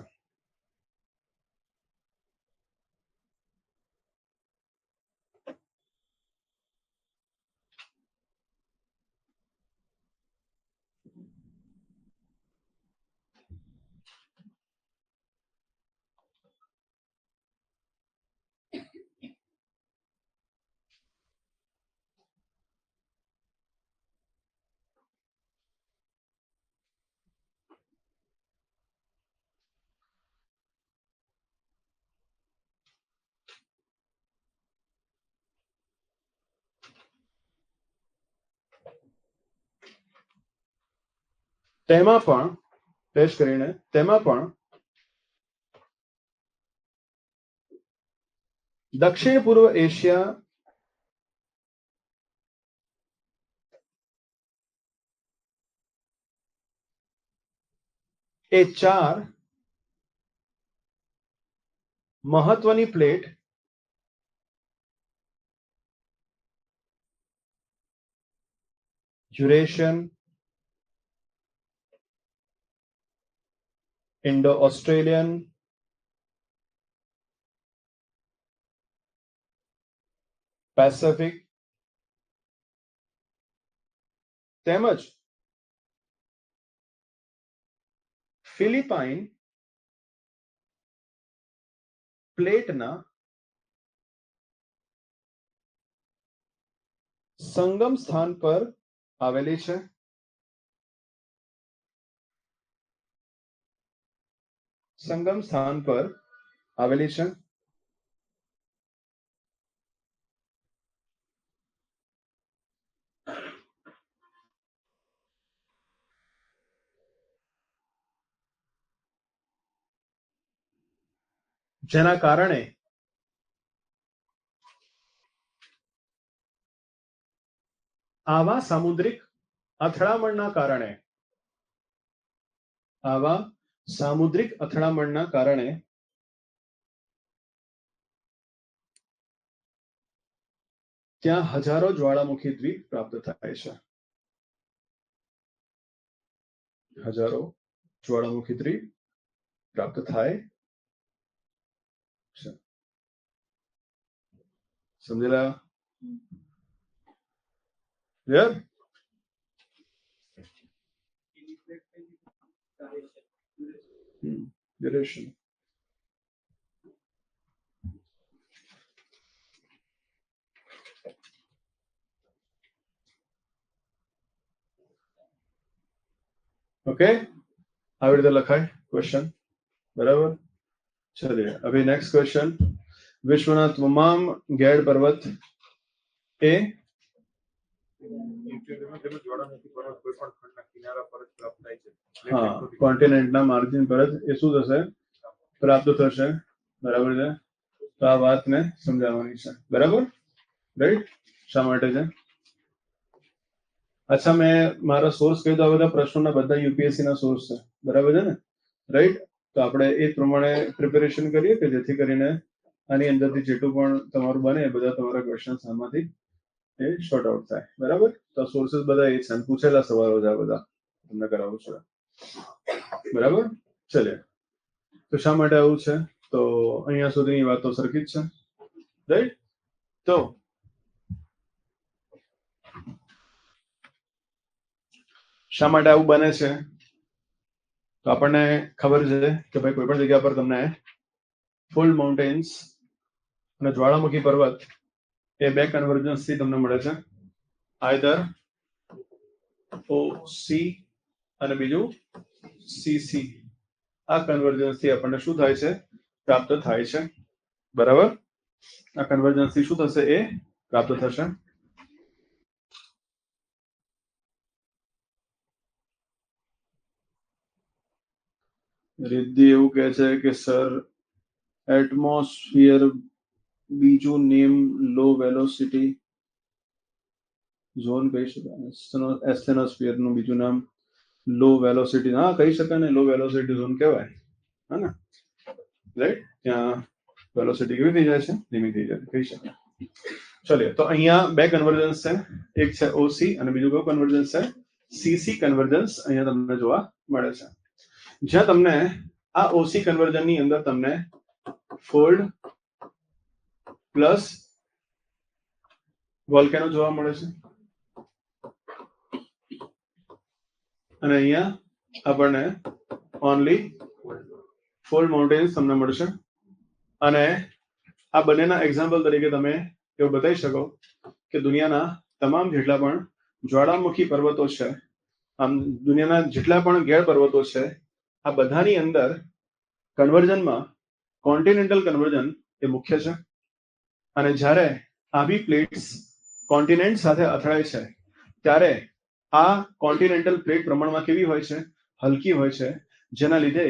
તેમાં પણ ટેસ્ટ કરીને તેમાં પણ દક્ષિણ પૂર્વ એશિયા એ 4 મહત્વની plate Eurasian, Indo Australian, Pacific તેમજ ફિલિપાઇન પ્લેટના સંગમ સ્થાન પર આવેલી છે. સંગમ સ્થાન પર આવેલી છે. જેના કારણે આવા સામુદ્રિક અથડામણના કારણે ત્યાં હજારો જ્વાળામુખી દ્વીપ પ્રાપ્ત થાય છે. હજારો જ્વાળામુખી દ્વીપ પ્રાપ્ત થાય છે. સમજેલા? ક્લિયર? ડ્યુરેશન. ओके, આવી રીતે લખાય ક્વેશ્ચન. બરાબર? ચलिए अभी नेक्स्ट क्वेश्चन. विश्वના તમામ ગેડ પર્વત એ હા કોન્ટિનેન્ટના માર્જિન પર જ એ શું થશે? પ્રાપ્ત થશે. બરાબર છે? તો આ વાતને સમજાવવાની છે. બરાબર? રાઈટ? શા માટે છે? અચ્છા, મેં મારા સોર્સ કહ્યું તો આ બધા પ્રશ્નોના બધા યુપીએસસી ના સોર્સ છે. બરાબર છે ને? રાઈટ? તો આપણે એ પ્રમાણે પ્રિપેરેશન કરીએ કે જેથી કરીને આની અંદરથી જેટલું પણ તમારું બને એ બધા તમારા ક્વેશ્ચન આમાંથી એ શોર્ટ આઉટ થાય. બરાબર? તો સોર્सेस બધા એ છે, પૂછેલા સવાલો છે આ બધા તમને કરાવું છું. બરાબર? ચલે. તો શા માટે આવું છે? તો અહીંયા સુધીની વાત તો સરખી જ છે. રાઈટ? તો શા માટે આવું બને છે? તો આપણને ખબર છે કે ભાઈ કોઈ પણ જગ્યા પર તમને ફોલ્ડ માઉન્ટેન્સ અને જ્વાળામુખી પર્વત એ બે કન્વર્જન્સ થી તમને મળે છે. આઈધર OC અને બીજું CC. આ કન્વર્જન્સ થી આપણને શું થાય છે? પ્રાપ્ત થાય છે. બરાબર? આ કન્વર્જન્સ થી શું થશે? એ પ્રાપ્ત થશે. રિદ્ધિ એવું કહે છે કે સર એટમોસ્ફિયર બીજું નેમ લો વેલોસિટી ઝોન કહી શકાય. એસ્થેનોસ્ફિયર નું બીજું નામ લો વેલોસિટી. હા કહી શકાય ને, લો વેલોસિટી ઝોન કહેવાય. હે ને? રાઈટ? ત્યાં વેલોસિટી કેવી થઈ જાય છે? ધીમી થઈ જાય. કહી શકાય. ચલિए, તો અહીંયા બે કન્વર્જન્સ છે. એક છે OC અને બીજું કયું કન્વર્જન્સ છે? CC કન્વર્જન્સ અહીંયા તમને જોવા મળે છે. જ્યાં તમને આ OC કન્વર્જન ની અંદર તમને ફોલ્ડ પ્લસ વોલ્કેનો જોવા મળે છે. અને અહીંયા આપણને ઓનલી ફોલ્ડ માઉન્ટેન્સ તમને મળશે. અને આ બંનેના એક્ઝામ્પલ તરીકે તમે એવું બતાવી શકો કે દુનિયાના તમામ જેટલા પણ જ્વાળામુખી પર્વતો છે, આમ દુનિયાના જેટલા પણ ગેડ પર્વતો છે, આ બધાની અંદર કન્વર્જનમાં કોન્ટિનેન્ટલ કન્વર્જન એ મુખ્ય છે. અને જ્યારે આવી પ્લેટ્સ કોન્ટિનેન્ટ સાથે અથડાય છે ત્યારે આ કોન્ટિનેન્ટલ પ્લેટ પ્રમાણમાં કેવી હોય છે? હલકી હોય છે. જેના લીધે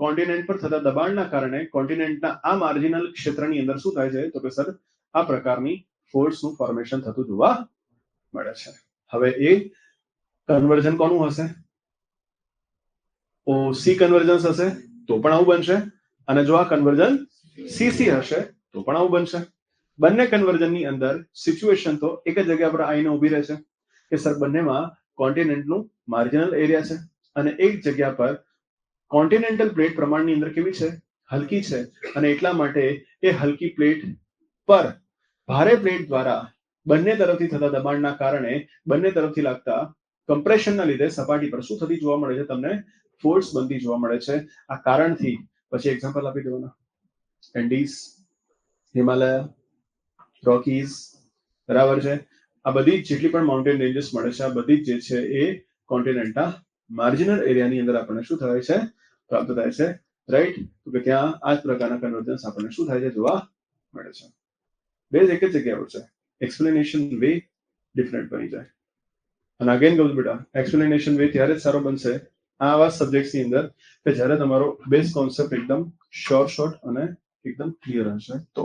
કોન્ટિનેન્ટ પર થતા દબાણના કારણે કોન્ટિનેન્ટના આ માર્જિનલ ક્ષેત્રની અંદર શું થાય છે? તો કે સર આ પ્રકારની ફોર્સનું ફોર્મેશન થતું જોવા મળે છે. હવે એ કન્વર્જન કોનું હશે? OC કન્વર્જન્સ હશે તો પણ આવું બનશે. અને જો આ કન્વર્જન CC હશે તો પણ આવું બનશે. બંને કન્વર્જનની અંદર સિચ્યુએશન તો એક જ જગ્યા પર આવીને ઊભી રહે છે કે સર બંનેમાં કોન્ટિનેન્ટનું માર્જિનલ એરિયા છે અને એક જગ્યા પર કોન્ટિનેન્ટલ પ્લેટ પ્રમાણની અંદર કેવી છે, હલકી છે, અને એટલા માટે એ હલકી પ્લેટ પર ભારે પ્લેટ દ્વારા બંને તરફથી થતા દબાણના કારણે બંને તરફથી લાગતા કમ્પ્રેશનના લીધે સપાટી પર શું થતી જોવા મળે છે, તમને ફોર્સ બનતી જોવા મળે છે. આ કારણથી પછી એક્ઝામ્પલ આપી દેવાના, એન્ડીઝ, હિમાલય, રોકીઝ, બરાબર છે. આ બધી જેટલી પણ માઉન્ટેન રેન્જીસ મળે છે, આ બધી જે છે એ કોન્ટિનેન્ટના માર્જિનલ એરિયાની અંદર આપણને શું થાય છે, પ્રાપ્ત થાય છે, રાઈટ. તો કે ત્યાં આ જ પ્રકારના કન્વર્જન્સ આપણને શું થાય છે, જોવા મળે છે. બેઝ એક જ જગ્યા પર છે, એક્સપ્લેનેશન વે ડિફરન્ટ બની જાય. અને અગેન કહું બેટા, એક્સપ્લેનેશન વે ત્યારે જ સારો બનશે આવા સબ્જેક્ટ્સની અંદર કે જ્યારે તમારો બેઝ કોન્સેપ્ટ એકદમ શોર્ટ અને એકદમ ક્લિયર હશે. તો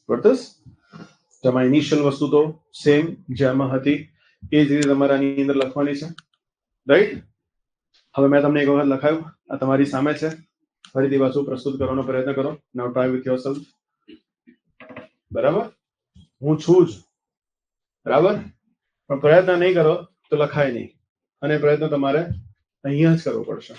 બરોબર, તમારી ઇનિશિયલ વસ્તુ તો સેમ જેમાં હતી એ જ રીતે તમારે આની અંદર લખવાની છે, રાઈટ. હવે મેં તમને એક વખત લખાયું, આ તમારી સામે છે, ફરીથી પાછું પ્રસ્તુત કરવાનો પ્રયત્ન કરો. નાઉ ટ્રાય વિથ યોરસેલ્ફ. બરાબર, હું છું જ, બરાબર, પણ પ્રયત્ન નહીં કરો તો લખાય નહીં, અને પ્રયત્ન તમારે અહીંયા જ કરવો પડશે.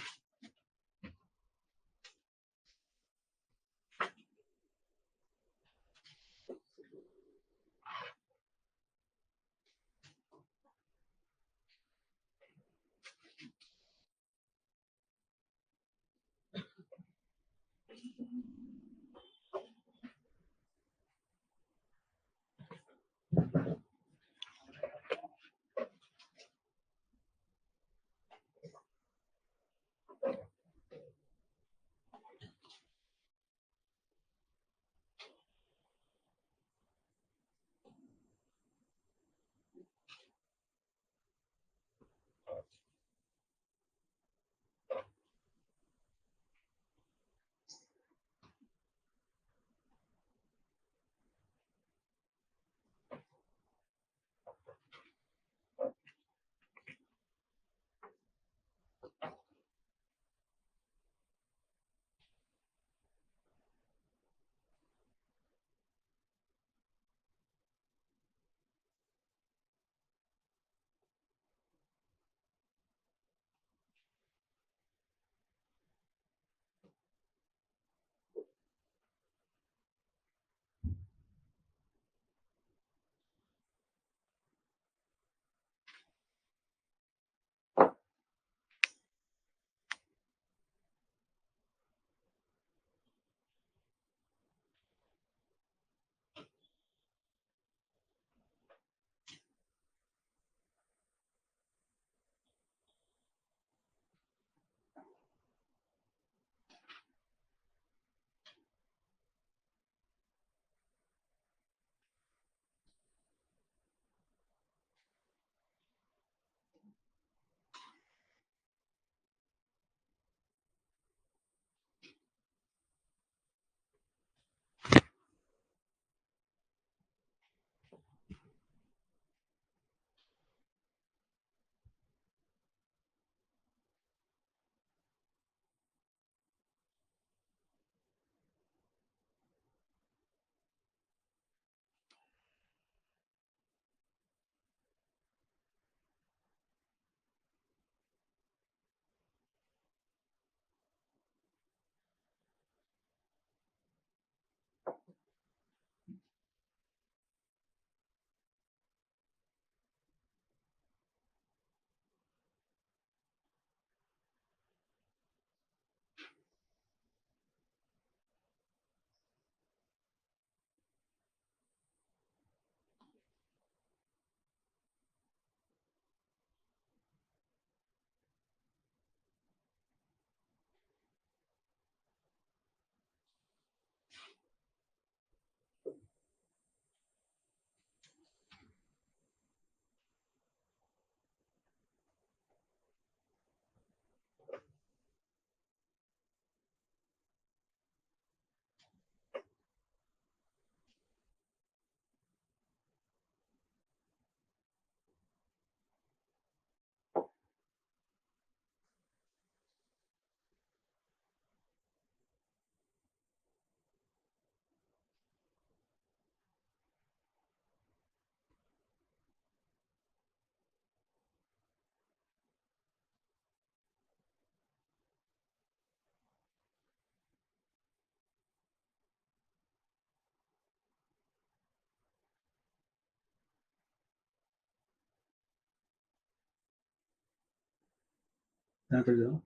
ત્યાં કરી જાઓ,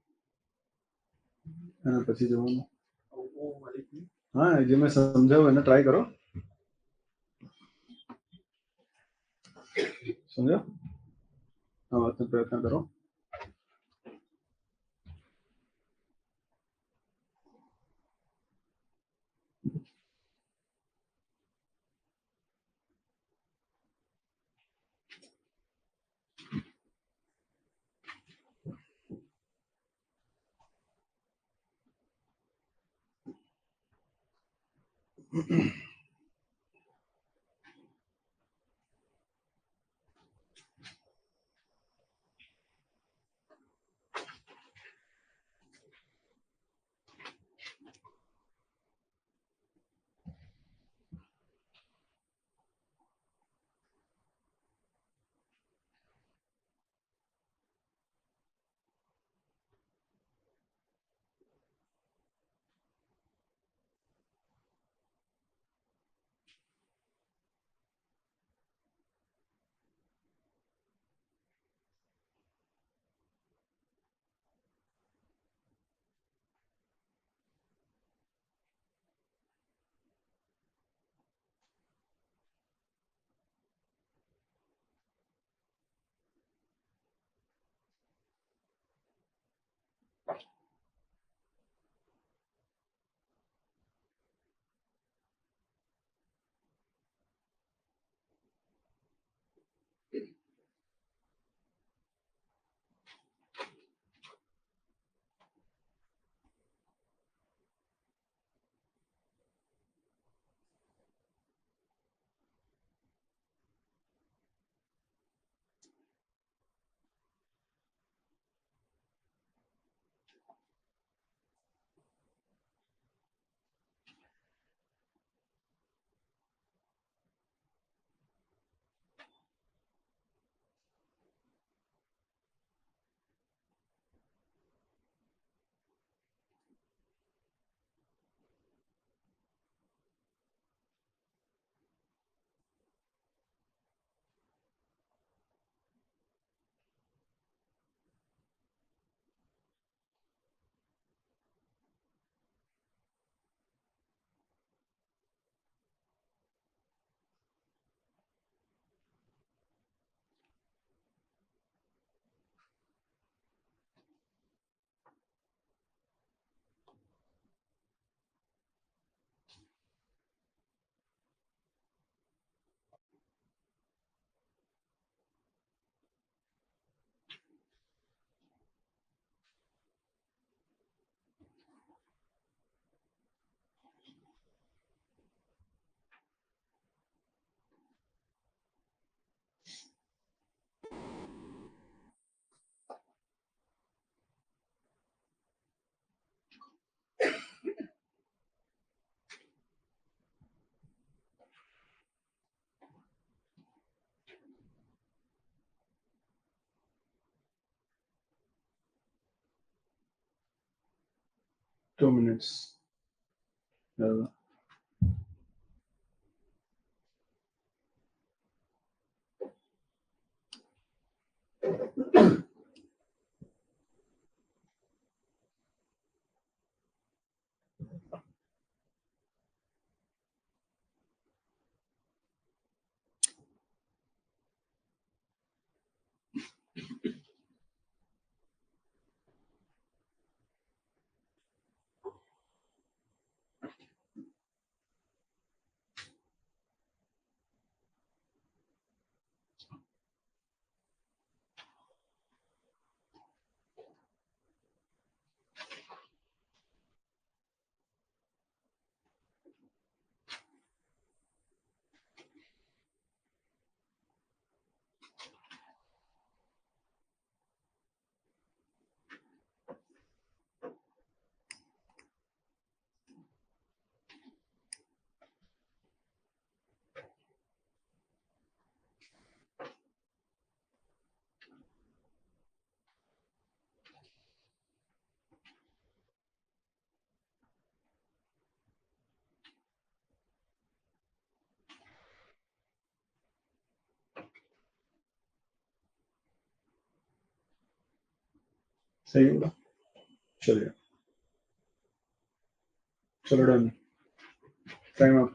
એના પછી જવાનું. હા, જે મેં સમજાવ્યું એને ટ્રાય કરો. સમજો? હા, વાતનો પ્રયત્ન કરો. Two minutes. બરાબર. सही होगा. चलिए, चलो डन. Time up.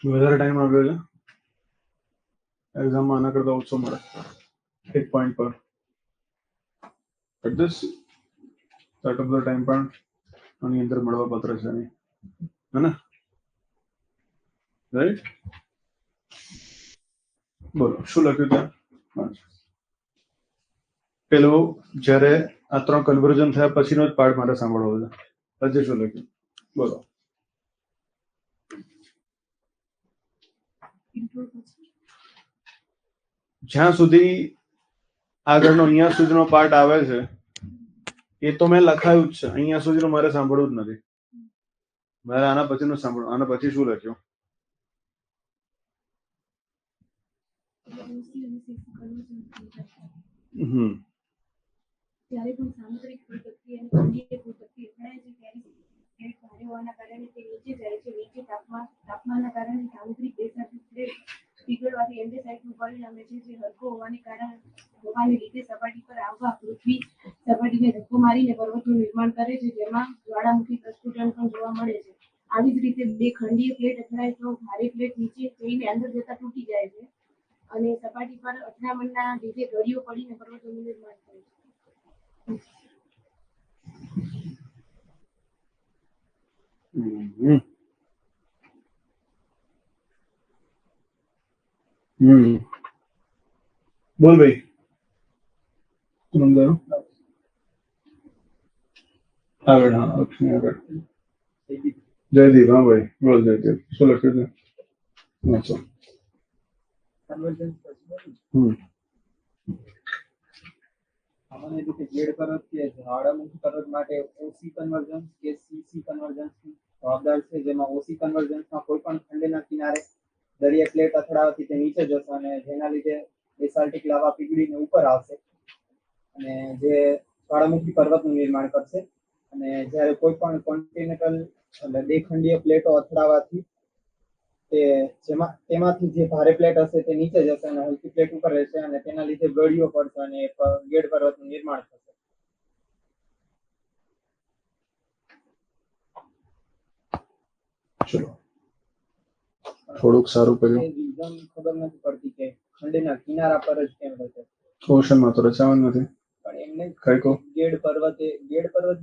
વધારે ટાઈમ આવ્યો છે એક્ઝામમાં આના કરતા ઓછો મળે એક પોઈન્ટ પર. At this start of the time પણ આની અંદર મળવા પાત્ર છે નહીં, હે ને? રાઈટ. બોલો શું લખ્યું ત્યાં? પેલું જ્યારે આ 3 કન્વર્ઝન થયા પછીનો જ પાર્ટ મારે સાંભળવો છે. હજી શું લખ્યું બોલો. જ્યાં સુધી આગળનો અહીંયા સુધીનો પાર્ટ આવે છે એ તો મેં લખાયું જ છે. અહીંયા સુધીનું મારે સાંભળવું જ નથી. મારે આના પછીનું સાંભળવું. આના પછી શું લખ્યું? જ્યારે પણ સામુદ્રિક ભૂતપૃથ્વી અને ખંડીય ભૂતપૃથ્વી અથડાય છે ત્યારે પ્લેટ ભારે હોવાના કારણે તે નીચે જાય છે. નીચે તાપમાનના કારણે સામુદ્રિક બેસાતી પ્લેટ પીગળવાથી એન્ડેસાઇટનું પરિણમે છે, જે હલકો હોવાને લીધે સપાટી પર આવવા પૃથ્વી સપાટીને ધક્કો મારીને પર્વતનું નિર્માણ કરે છે, જેમાં જ્વાળામુખી પ્રસ્ફુટન પણ જોવા મળે છે. આવી જ રીતે બે ખંડીય પ્લેટ અથડાય તો ભારે પ્લેટ નીચે જઈને અંદર જતા તૂટી જાય છે અને સપાટી પર અથડામણના લીધે ગળીઓ પડીને પર્વતોનું નિર્માણ થાય છે. બોલ ભાઈ. આગળ. હા અક્ષય આગળ. જયદીપ. હા ભાઈ બોલ જયદીપ. શું લખ્યું છે? વાંચો. સામાન્ય રીતે ગ્લેડ પર્વત કે જ્વાળામુખી પર્વત માટે ઓસી કન્વર્જન્સ કે સીસી કન્વર્જન્સ જવાબદાર છે, જેમાં ઓસી કન્વર્જન્સમાં કોઈ પણ ખંડના કિનારે દરિયા પ્લેટ અથડાવાથી તે નીચે જશે અને જેના લીધે બેસાલ્ટિક લાવા પીગળીને ઉપર આવશે અને જે જ્વાળામુખી પર્વતનું નિર્માણ કરશે. અને જ્યારે કોઈ પણ કોન્ટિનેન્ટલ એટલે બે ખંડીય પ્લેટો અથડાવાથી તેમાંથી જે ભારે પ્લેટ હશે તે નીચે જશે અને હલકી પ્લેટ ઉપર રહેશે અને તેના લીધે ગળીઓ પડશે અને ગ્લેડ પર્વતનું નિર્માણ થશે. ચલો થોડુંક સારું કર્યું. રીઝન ખબર નથી પડતી કે ખંડના કિનારા પર જ કેમ રહેશે. ઓશનમાં તો રચાવાનું નથી. પણ એમને કઈ કહો. ગ્લેડ પર્વત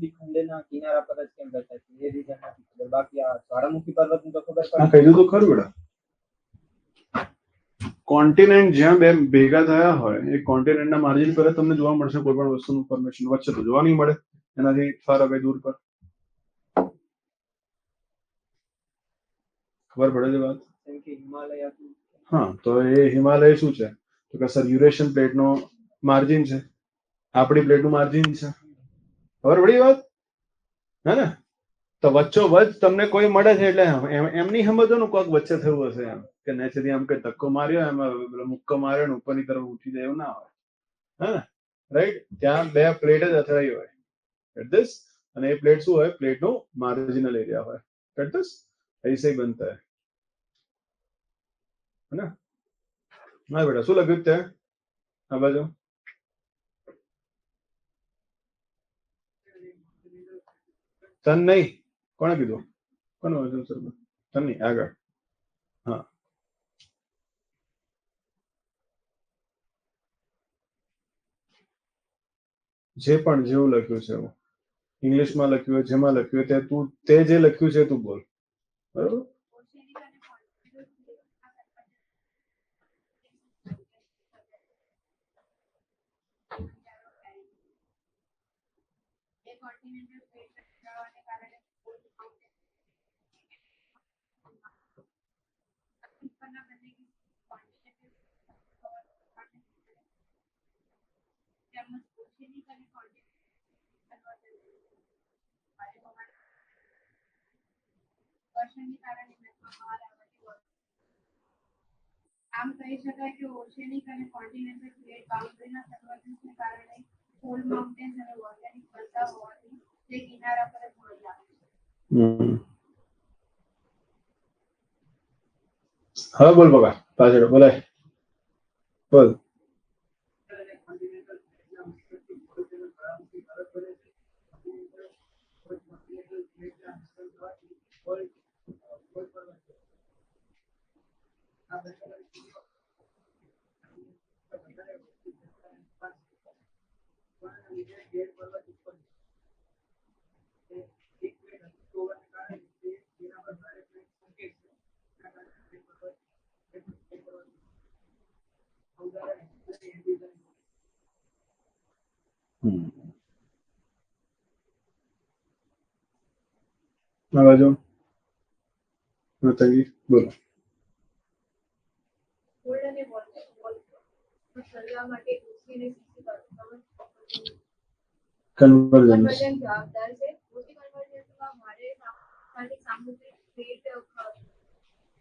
બી ખંડના કિનારા પર જ કેમ રહેશે એ રીઝન નથી ખબર. બાકી આ જ્વાળામુખી પર્વતનું તો ખબર પડે. કહી દીધું ખરું બેટા. કોન્ટિનેન્ટ જ્યાં બે ભેગા થયા હોય એ કોન્ટિનેન્ટના માર્જિન પર તમને જોવા મળશે કોઈ પણ વસ્તુનું ફોર્મેશન. વચ્ચે તો જોવા નહીં મળે, એનાથી ફાર અવે દૂર પર. ખબર પડે છે વાત? હિમાલય. હા તો એ હિમાલય શું છે તો કે સર યુરેશિયન પ્લેટનો માર્જિન છે, આપણી પ્લેટનું માર્જિન છે. ખબર પડી વાત? હે ને? તો વચ્ચોવચ તમને કોઈ મળે છે એટલે એમની સમજવાનું કોઈક વચ્ચે થયું હશે એમ કે નેચેથી આમ કઈ ધક્કો માર્યો એમાં મુક્કો માર્યો ને ઉપરની તરફ ઉઠી જાય એવું ના હોય. હે ને? રાઈટ. ત્યાં બે પ્લેટ જ અથડાઈ હોય એટ ધીસ અને એ પ્લેટ શું હોય? પ્લેટનો માર્જિનલ એરિયા હોય એટ ધીસ. ऐसे ही बनता है ना? ના બેટા શું લખ્યું ત્યાં આ બાજુ? તન નહીં. કોણે કીધું? કોને વાંચ્યું સર? તન નહીં. આગળ. હા જે પણ જેવું લખ્યું છે એવું ઇંગ્લિશમાં લખ્યું હોય, જેમાં લખ્યું હોય તે જે લખ્યું છે તું બોલ. બરોબર? આમ કહી શકાય કે ઓશિયનિક અને કોન્ટિનેન્ટલ પ્લેટ બાઉન્ડ્રીના કન્વર્જન્સને કારણે કોલ્ડ માઉન્ટેન્સ અને વોલ્કેનિક બનતા હોવાથી તે કિનારા પર જ મળી આવે છે. હવે બોલ બકા પાછળ બોલાય બોલ. બાજુ માતાજી બોલો. ફોલ્ડ અને વોલ સર્જવા માટે ઓસી અને સીસી કન્વર્જન્સ કન્વર્જન જવાબદાર છે. ઓસી કન્વર્જન્સમાં ભારે સામુદ્રિક પ્લેટ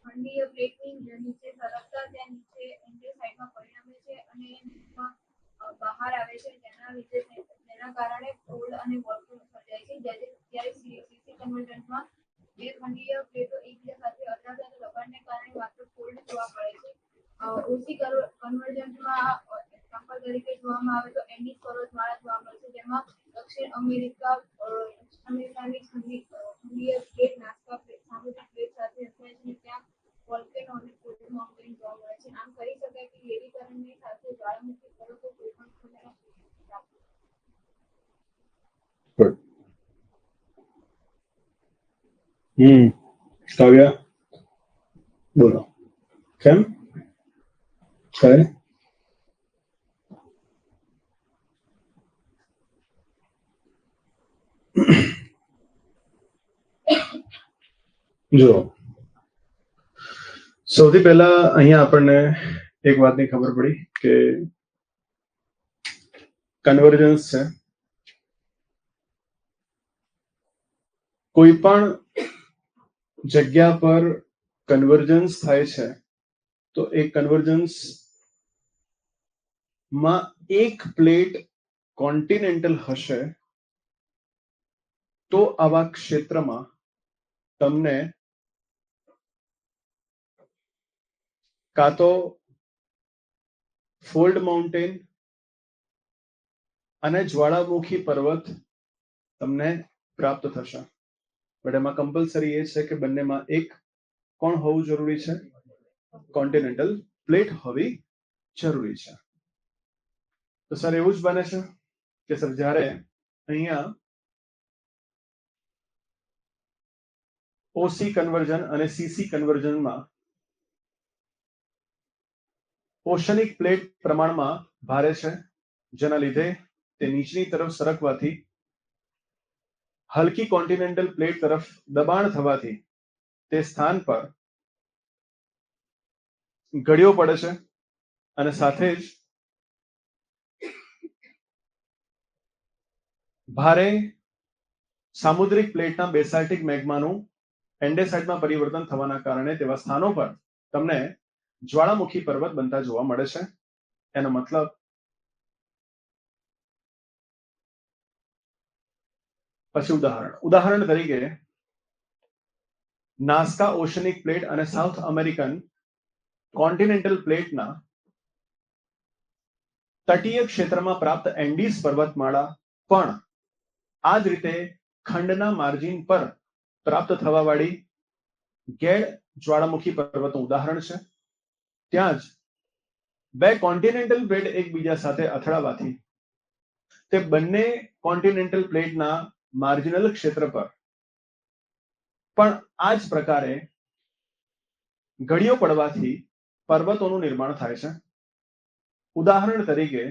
ખંડીય પ્લેટની નીચે સરકતા ત્યાં નીચે એન્ડેસાઇટમાં પરિણમે છે અને બહાર આવે છે. તેના કારણે ફોલ્ડ અને વોલ્કેનો સર્જાય છે. જ્યારે સીસી કન્વર્જન્સમાં બે ખંડીય પ્લેટો એકબીજા સાથે અથડાતા દબાણને કારણે માત્ર ફોલ્ડ જોવા મળે છે. ઓસી કન્વર્જન્સમાં એક્ઝામ્પલ તરીકે જોવામાં આવે તો એન્ડીઝ પર્વતમાળા જોવા મળે છે, જેમાં દક્ષિણ અમેરિકાની ખંડીય પ્લેટ નાસ્કા સામુદ્રિક પ્લેટ સાથે અથડાય છે અને ત્યાં વોલ્કેનો અને ફોલ્ડનું અંકુરણ જોવા મળે છે. આમ કહી શકાય કે લેવીકરણની સાથે જ્વાળામુખી પર્વતો કોઈપણ ખંડના કાવ્યા બોલો કેમ થાય? જો સૌથી પહેલા અહીંયા આપણને એક વાતની ખબર પડી કે કન્વર્જન્સ છે કોઈ પણ જગ્યા પર કન્વર્જન્સ થાય છે તો એ કન્વર્જન્સ માં એક પ્લેટ કોન્ટિનેન્ટલ હશે તો આવા ક્ષેત્રમાં તમને કાં તો ફોલ્ડ માઉન્ટેન અને જ્વાળામુખી પર્વત તમને પ્રાપ્ત થશે. બટ એમાં કમ્પલસરી એ છે કે બંનેમાં એક કોણ હોવું જરૂરી છે? કોન્ટિનેન્ટલ પ્લેટ હોવી જરૂરી છે. તો સર એવું જ બને છે કે સર જ્યારે અહીંયા ઓસી કન્વર્જન અને સીસી કન્વર્જનમાં ઓશનિક પ્લેટ પ્રમાણમાં ભારે છે, જેના લીધે તે નીચેની તરફ સરકવાથી હલકી કોન્ટિનેન્ટલ પ્લેટ તરફ દબાણ થવાથી તે સ્થાન પર ગળીઓ પડે છે અને સાથે જ ભારે સામુદ્રિક પ્લેટના બેસાલ્ટિક મેગ્માનું એન્ડેસાઇટમાં પરિવર્તન થવાના કારણે તેવા સ્થાનો પર તમને જ્વાળામુખી પર્વત બનતા જોવા મળે છે. એનો મતલબ પછી ઉદાહરણ તરીકે નાસ્કા ઓશનિક પ્લેટ અને સાઉથ અમેરિકન કોન્ટિનેન્ટલ પ્લેટના તટીય ક્ષેત્રમાં પ્રાપ્ત એન્ડીઝ પર્વતમાળા પણ આ જ રીતે ખંડના માર્જિન પર પ્રાપ્ત થવા વાળી ગેડ જ્વાળામુખી પર્વતનું ઉદાહરણ છે. ત્યાં જ બે કોન્ટિનેન્ટલ પ્લેટ એકબીજા સાથે અથડાવાથી તે બંને કોન્ટિનેન્ટલ પ્લેટના માર્જિનલ ક્ષેત્ર પર પણ આ જ પ્રકારે ગળીઓ પડવાથી પર્વતોનું નિર્માણ થાય છે. ઉદાહરણ તરીકે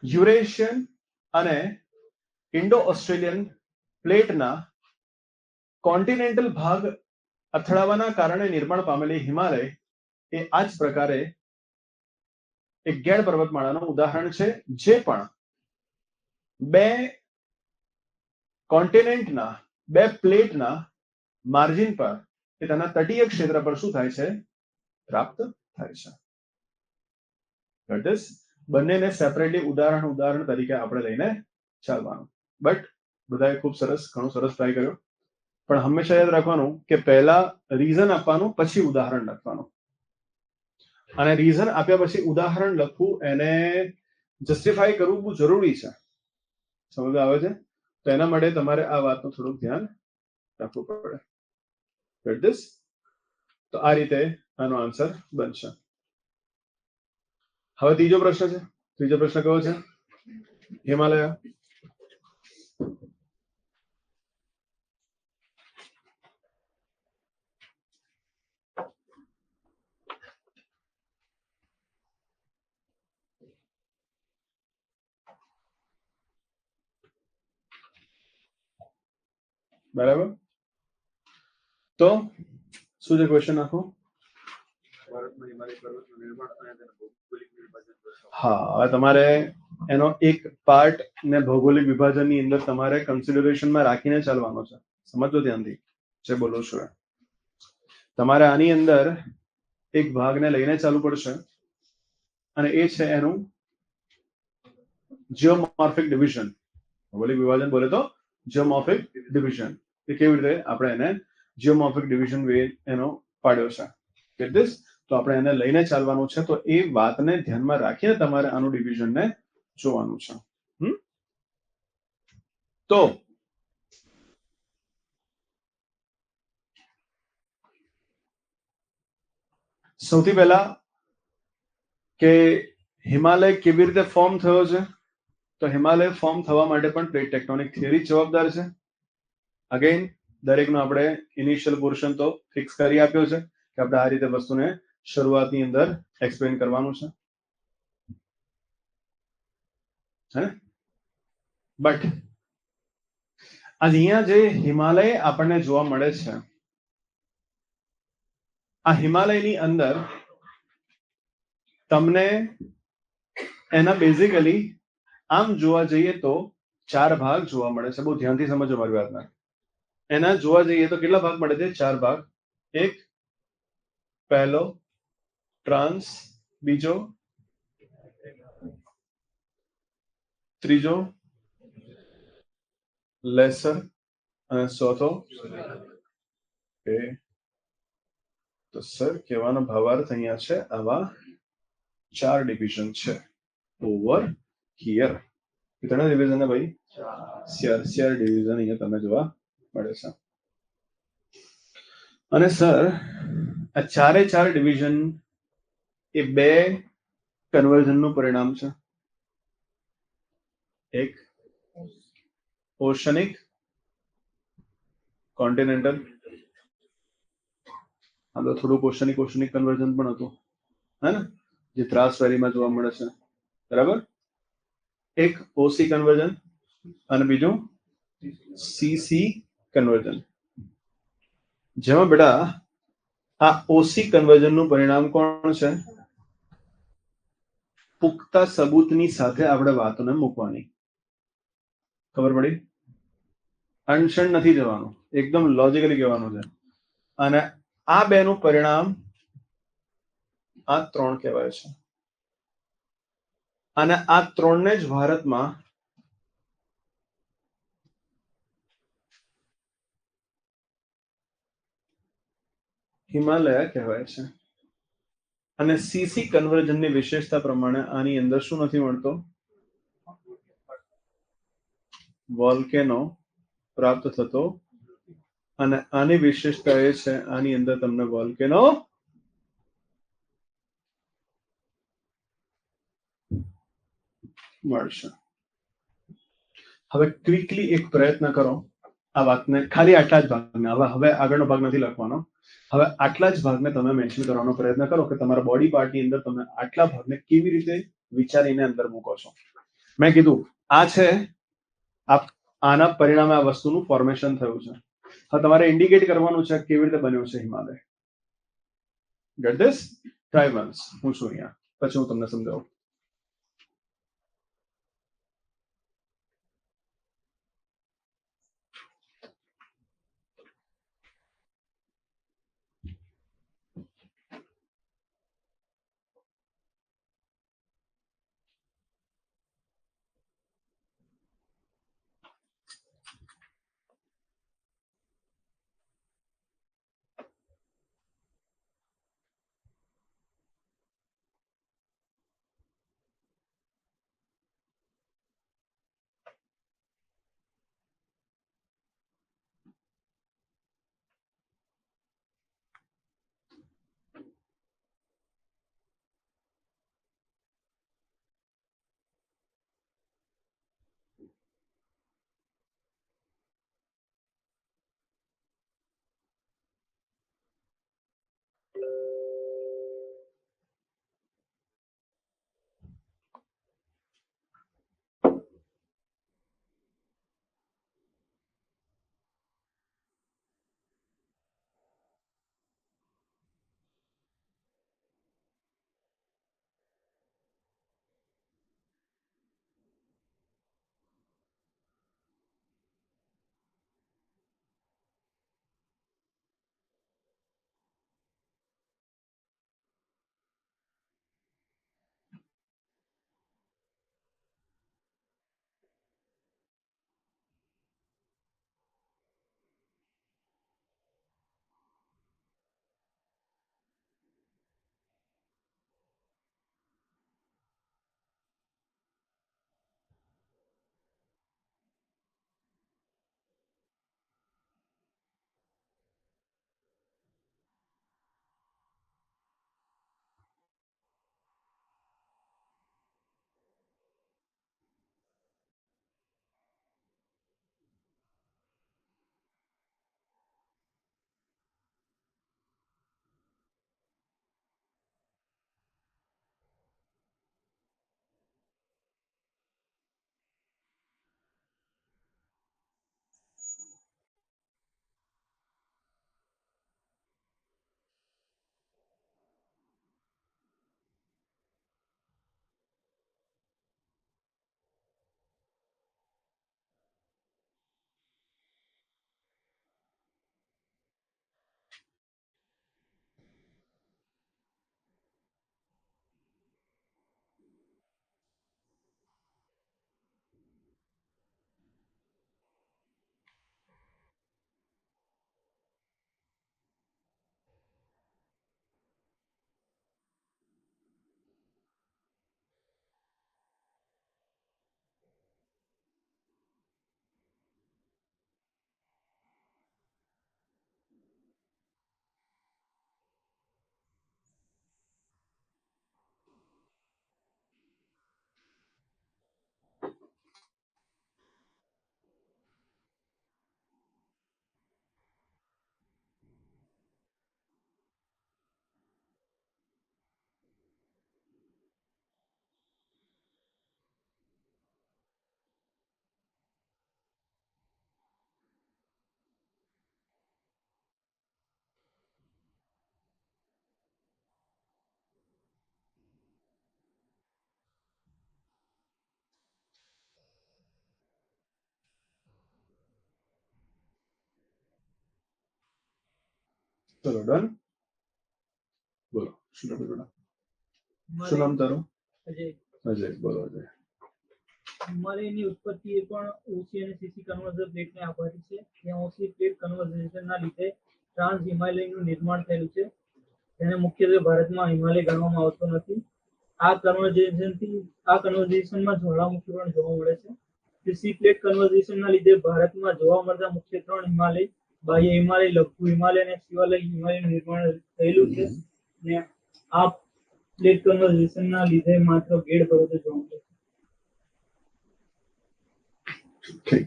યુરેશિયન અને ઇન્ડો ઓસ્ટ્રેલિયન પ્લેટના કોન્ટિનેન્ટલ ભાગ અથડાવાના કારણે નિર્માણ પામેલી હિમાલય એ આ જ પ્રકારે એક ગેડ પર્વતમાળાનું ઉદાહરણ છે, જે પણ બે કોન્ટિનેન્ટના બે પ્લેટના માર્જિન પર કે તેના તટીય ક્ષેત્ર પર શું થાય છે? પ્રાપ્ત થાય છે. ધેટ ઇઝ બંનેને સેપરેટલી ઉદાહરણ તરીકે આપણે લઈને ચાલવાનું. બટ બધાએ ખૂબ સરસ ઘણું સરસ ટ્રાય કર્યો, પણ હંમેશા યાદ રાખવાનું કે પહેલા રીઝન આપવાનું પછી ઉદાહરણ લખવાનું, અને રીઝન આપ્યા પછી ઉદાહરણ લખવું એને જસ્ટિફાઈ કરવું બહુ જરૂરી છે. સમજ આવે છે? તો એના માટે તમારે આ વાતનું થોડુંક ધ્યાન રાખવું પડે. Get this? તો આ રીતે આનો આન્સર બનશે. હવે ત્રીજો પ્રશ્ન છે. ત્રીજો પ્રશ્ન કયો છે? હિમાલય. બરાબર. તો શું છે ક્વેશ્ચન આખો? હા, હવે તમારે એનો એક પાર્ટ ને ભૌગોલિક વિભાજનની અંદર તમારે કન્સિડરેશનમાં રાખીને ચાલવાનો છે. સમજો ધ્યાનથી જે બોલું છું. તમારે આની અંદર એક ભાગને લઈને ચાલવું પડશે અને એ છે એનું જીઓમોર્ફિક ડિવિઝન. ભૌગોલિક વિભાજન બોલે તો જીઓમોર્ફિક ડિવિઝન. એ કેવી રીતે આપણે એને જીઓમોર્ફિક ડિવિઝન વે એનો પાડ્યો છે. Get this? તો આપણે એને લઈને ચાલવાનું છે. તો એ વાતને ધ્યાનમાં રાખીને તમારે આનું ડિવિઝનને જોવાનું છે. તો સૌથી પહેલા કે હિમાલય કેવી રીતે ફોર્મ થયો છે? તો હિમાલય ફોર્મ થવા માટે પણ પ્લેટ ટેક્ટોનિક થિયરી જવાબદાર છે. અગેન દરેકનો આપણે ઇનિશિયલ પોર્શન તો ફિક્સ કરી આપ્યો છે કે આપણે આ રીતે વસ્તુને શરૂઆતની અંદર એક્સપ્લેન કરવાનું છે. બટ અહીંયા જે હિમાલય આપણને જોવા મળે છે, આ હિમાલયની અંદર તમને એના બેઝિકલી આમ જોવા જઈએ તો 4 ભાગ જોવા મળે છે. બહુ ધ્યાનથી સમજો મારી વાતને. એના જોવા જઈએ તો કેટલા ભાગ મળે છે? 4 ભાગ. એક પહેલો ટ્રાન્સ, બીજો ત્રીજો લેસર અને ચોથો. તો સર કહેવાનો ભાવાર્થ અહીંયા છે આવા 4 ડિવિઝન છે ઓવર હિયર. કેટલા ડિવિઝન ભાઈ? 4 ડિવિઝન અહીંયા તમે જોવા મળે છે. અને સર આ 4 ડિવિઝન એ 2 કન્વર્ઝનનું પરિણામ છે. એક ઓશનિક કોન્ટિનેન્ટલ, આ તો થોડુંક ઓશનિક કન્વર્ઝન પણ હતું, હે ને, જે ત્રાસ વેલીમાં જોવા મળે છે. બરાબર. એક ઓસી કન્વર્ઝન અને બીજું સીસી કન્વર્ઝન. જેમાં બેટા આ ઓસી કન્વર્ઝનનું પરિણામ કોણ છે? પુખ્તા સબૂતની સાથે આપણે વાતોને મૂકવાની. ખબર પડી? અણસણ નથી જવાનું, એકદમ લોજિકલી કહેવાનું છે. અને આ બેનું પરિણામ આ 3 કહેવાય છે. અને આ 3ને જ ભારતમાં હિમાલય કહેવાય છે. અને સીસી કન્વર્ઝનની વિશેષતા પ્રમાણે આની અંદર શું નથી મળતો? વોલ્કેનો પ્રાપ્ત થતો. અને આની વિશેષતા એ છે આની અંદર તમને વોલ્કેનો મળશે. હવે ક્વિકલી એક પ્રયત્ન કરો આ વાતને, ખાલી આટલા જ ભાગને, હવે આગળનો ભાગ નથી લખવાનો. હવે આટલા જ ભાગને તમે મેન્શન કરવાનો પ્રયત્ન કરો કે તમારા બોડી પાર્ટની અંદર તમે આટલા ભાગને કેવી રીતે વિચારીને અંદર મૂકો છો. મેં કીધું આ છે, આના પરિણામે આ વસ્તુનું ફોર્મેશન થયું છે. હવે તમારે ઇન્ડિકેટ કરવાનું છે કેવી રીતે બન્યો છે Himalaya. Gate this? Try once. હું છું અહીંયા, પછી હું તમને સમજાવું. ચલો ડન. બોલો શું નામ બેટા? શું નામ તારું? અજય. બોલો અજય. હિમાલયની ઉત્પત્તિ એ પણ ઓસી અને સીસી કન્વર્ઝન પ્લેટને આભારી છે. ત્યાં ઓસી પ્લેટ કન્વર્ઝનના લીધે ટ્રાન્સ હિમાલયનું નિર્માણ થયેલું છે, જેને મુખ્યત્વે ભારતમાં હિમાલય ગણવામાં આવતો નથી. આ કન્વર્ઝેશનમાં જ્વાળામુખી પણ જોવા મળે છે. સીસી પ્લેટ કન્વર્ઝેશનના લીધે ભારતમાં જોવા મળતા મુખ્ય 3 હિમાલય, બાહ્ય હિમાલય, લઘુ હિમાલય અને શિવાલય હિમાલયનું નિર્માણ થયેલું છે. અને આ પ્લેટ કન્વર્ઝેશનના લીધે માત્ર ગેડ પર્વતો જોવા મળે છે. ઠીક.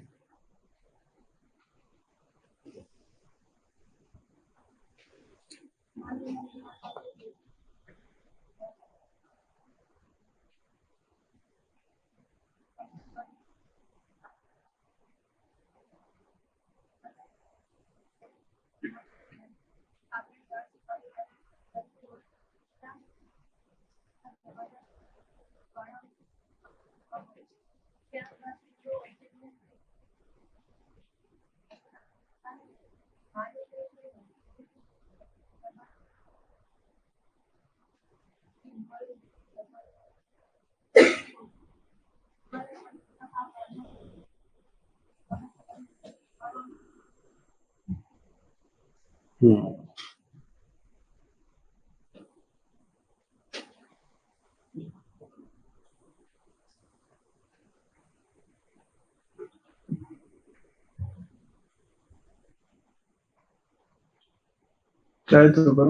ચાલે તો કરો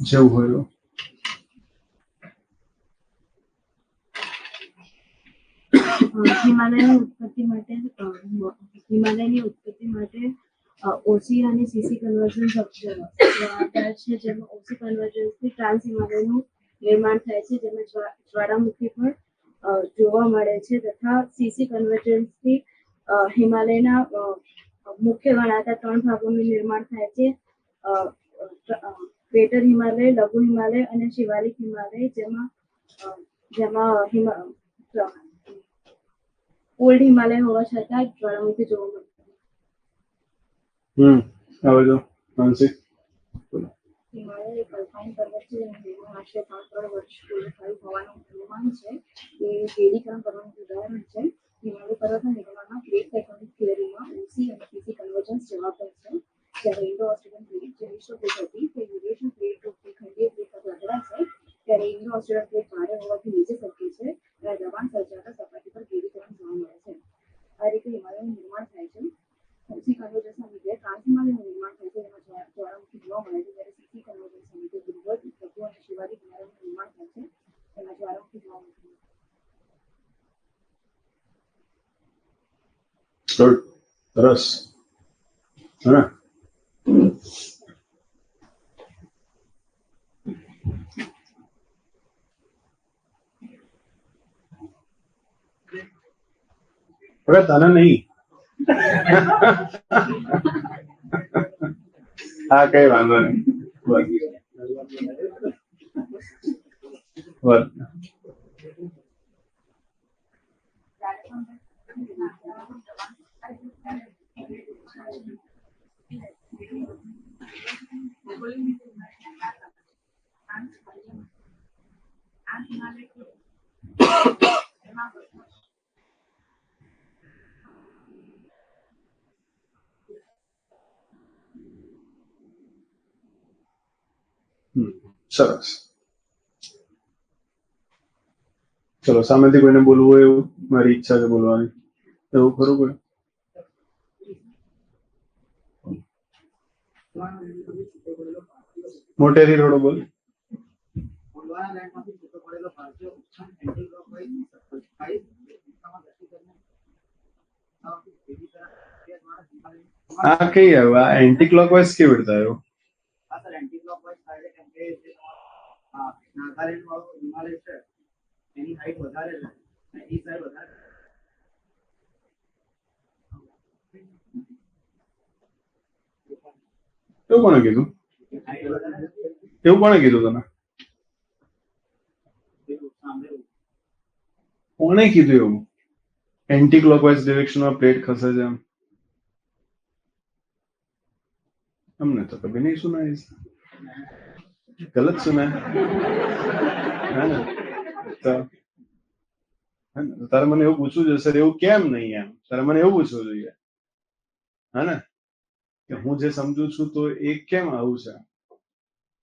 જેવું હોય એવું. હિમાલયની ઉત્પત્તિ માટે ઓસી અને સીસી કન્વર્ઝન જવાબદાર છે, જેમાં ઓસી કન્વર્ઝનથી ટ્રાન્સ હિમાલયનું નિર્માણ થાય છે, જેમાં જ્વાળામુખી પણ જોવા મળે છે, તથા સીસી કન્વર્જન્સથી હિમાલયના મુખ્ય ગણાતા 3 ભાગોનું નિર્માણ થાય છે, ગ્રેટર હિમાલય, લઘુ હિમાલય અને શિવાલિક હિમાલય, જેમાં ઓલ્ડ હિમાલય હોવા છતાં જ્વાળામુખી જોવા મળે. હવે જો માનસી બોલો. હિમાલય એક અલ્પાઇન પર્વત છે, જેનું નિર્માણ આશરે 3 વર્ષ પૂર્વે થયું હોવાનું અનુમાન છે. એ કેદીકરણ કરવાનું ઉદાહરણ છે. હિમાલય પર્વતના નિર્માણમાં પ્લેટ ટેક્ટોનિક થિયરીમાં ઓસી અને સીસી કન્વર્જન્સ જવાબદાર છે. જ્યારે ઇન્ડો ઓસ્ટ્રેલિયન પ્લેટ જે વિશ્વ પ્લેટ હતી તે યુરેશિયન પ્લેટ રૂપથી ખંડીય પ્લેટ પર બદલાશે, ત્યારે ઇન્ડો ઓસ્ટ્રેલિયન પ્લેટ ભારે હોવાથી નીચે સરકે છે અને દબાણ સર્જાતા સપાટી પર કેદીકરણ જોવા મળે છે. આ રીતે હિમાલયનું નિર્માણ થાય છે. ઓસી કન્વર્જન્સના લીધે ટ્રાન્સ હિમાલયનું નિર્માણ થાય છે, જેમાં જ્વાળામુખી જોવા મળે છે. જ્યારે સીસી કન્વર્જન્સના લીધે બૃહદ, લઘુ અને શિવાલિક હિમાલયનું નિર્માણ થાય છે, જેમાં જ્વાળામુખી જોવા મળે છે. સરસ. હે હવે તને નહીં. હા કઈ વાંધો નહીં. બસ બસ. સરસ. ચલો સામેથી કોઈને બોલવું હોય એવું, મારી ઈચ્છા છે બોલવાની, એવું ખરું કોઈ? મોટેથી થોડો બોલ. આ કઈ આવ્યું? આ એન્ટી ક્લોકવાઇઝ કેવી રીતે આવ્યું? નાગાલેન્ડ વાળો હિમાલય છે, એની હાઈટ વધારે છે અને એ સાઈડ વધારે. એવું કોણે કીધું? એવું કોણે કીધું તને? કોણે કીધું એવું? એન્ટી ક્લોકવાઇઝ ડિરેક્શનમાં પ્લેટ ખસે છે એમ? हमने तो कभी नहीं सुना है इसका, गलत सुना है ना? तो है ને? તો તારે મને એવું પૂછવું જોઈએ સર એવું કેમ નહીં, એમ તારે મને એવું પૂછવું જોઈએ, હે ને, કે હું જે સમજુ છું તો એ કેમ આવું છે,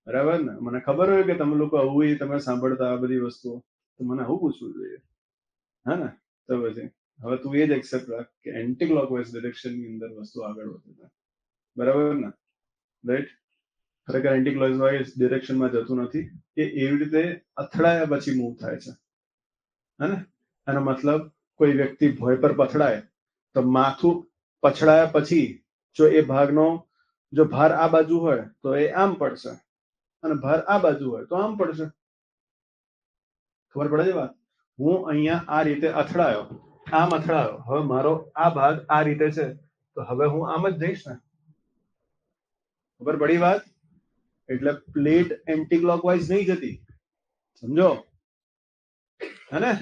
બરાબર ને? મને ખબર હોય કે તમે લોકો આવું તમે સાંભળતા આ બધી વસ્તુઓ, તો મને આવું પૂછવું જોઈએ, હે ને? તો પછી હવે તું એ જ એક્સેપ્ટ રાખ કે એન્ટી ક્લોકવાઇઝ ડિરેક્શનની અંદર વસ્તુ આગળ વધે છે, બરાબર ને? રાઈટ? ખરેખર એન્ટી ક્લોકવાઇઝ ડિરેક્શનમાં જતું નથી, એ એવી રીતે અથડાયા પછી મૂવ થાય છે, હે ને? એનો મતલબ કોઈ વ્યક્તિ ભોય પર પછડાય તો માથું પછડાયા પછી જો એ ભાગનો જો ભાર આ બાજુ હોય તો એ આમ પડશે, અને ભાર આ બાજુ હોય તો આમ પડશે. ખબર પડે છે વાત? હું અહીંયા આ રીતે અથડાયો, આમ અથડાયો, હવે મારો આ ભાગ આ રીતે છે, તો હવે હું આમ જ જઈશ ને. ખબર પડી વાત? એટલે પ્લેટ એન્ટી ક્લોકવાઇઝ નહીં જતી, સમજો, હે ને?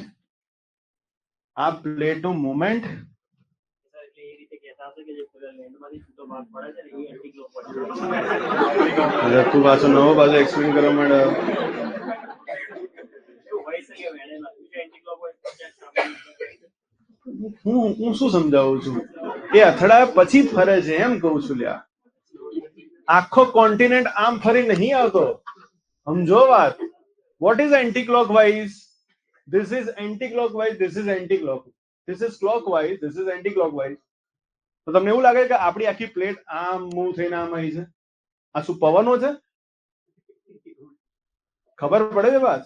આ પ્લેટ નું મુવમેન્ટ તું પાછો નવો પાછો એક્સપ્લેન કરવા માંડ્યો. હું શું સમજાવું છું? એ અથડાયા પછી ફરે છે એમ કહું છું. લ્યા, આખો કોન્ટિનેન્ટ આમ ફરી નહીં આવતો, સમજો વાત. What is anti clockwise? This is anti-clockwise, this is anti-clockwise, this is clockwise, this is anti-clockwise. તો તમને એવું લાગે કે આપણી આખી પ્લેટ આમ મૂવ થઈને આમ આવી છે? આ શું પવનો છે? ખબર પડે છે વાત?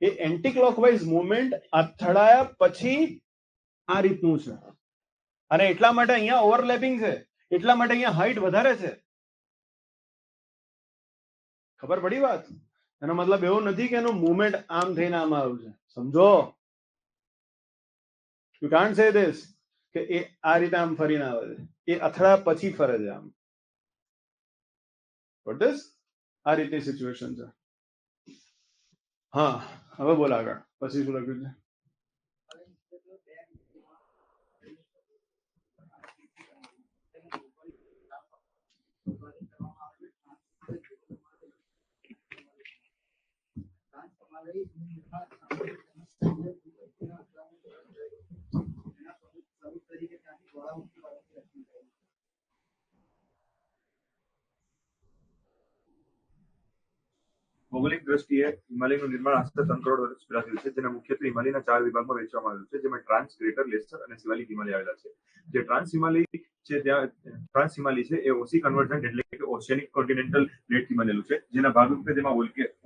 એ એન્ટી ક્લોકવાઇઝ મુવમેન્ટ અથડાયા પછી આ રીતનું છે, અને એટલા માટે અહીંયા ઓવરલેપિંગ છે, એટલા માટે અહીંયા હાઈટ વધારે છે. ખબર પડી વાત? એનો મતલબ એવો નથી કે એનું મુવમેન્ટ આમ થઈને આમ આવ્યું છે, સમજો. યુ કાન્ટ સે ધીસ કે એ આ રીતે આમ ફરીને આવે છે, એ અથડાયા પછી ફરે છે આમ. વોટ ઇઝ આ રીતની સિચ્યુએશન છે. હા, હવે બોલ આગળ. પછી શું લખ્યું છે? ભૌગોલિક દ્રષ્ટિએ હિમાલયનું નિર્માણ આશરે 3 કરોડ વર્ષ પહેલા થયું છે, જેને મુખ્યત્વે હિમાલયના 4 વિભાગમાં વહેંચવામાં આવ્યું છે, જેમાં ટ્રાન્સ, ગ્રેટર, લેસર અને શિવાલિક હિમાલય આવેલા છે. જે ટ્રાન્સ હિમાલય છે, ત્યાં ટ્રાન્સ હિમાલય છે એ ઓસી કન્વર્જન્ટ એટલે કે ઓશિયાનિક કોન્ટિનેન્ટલ પ્લેટથી બનેલું છે, જેના ભાગરૂપે તેમાં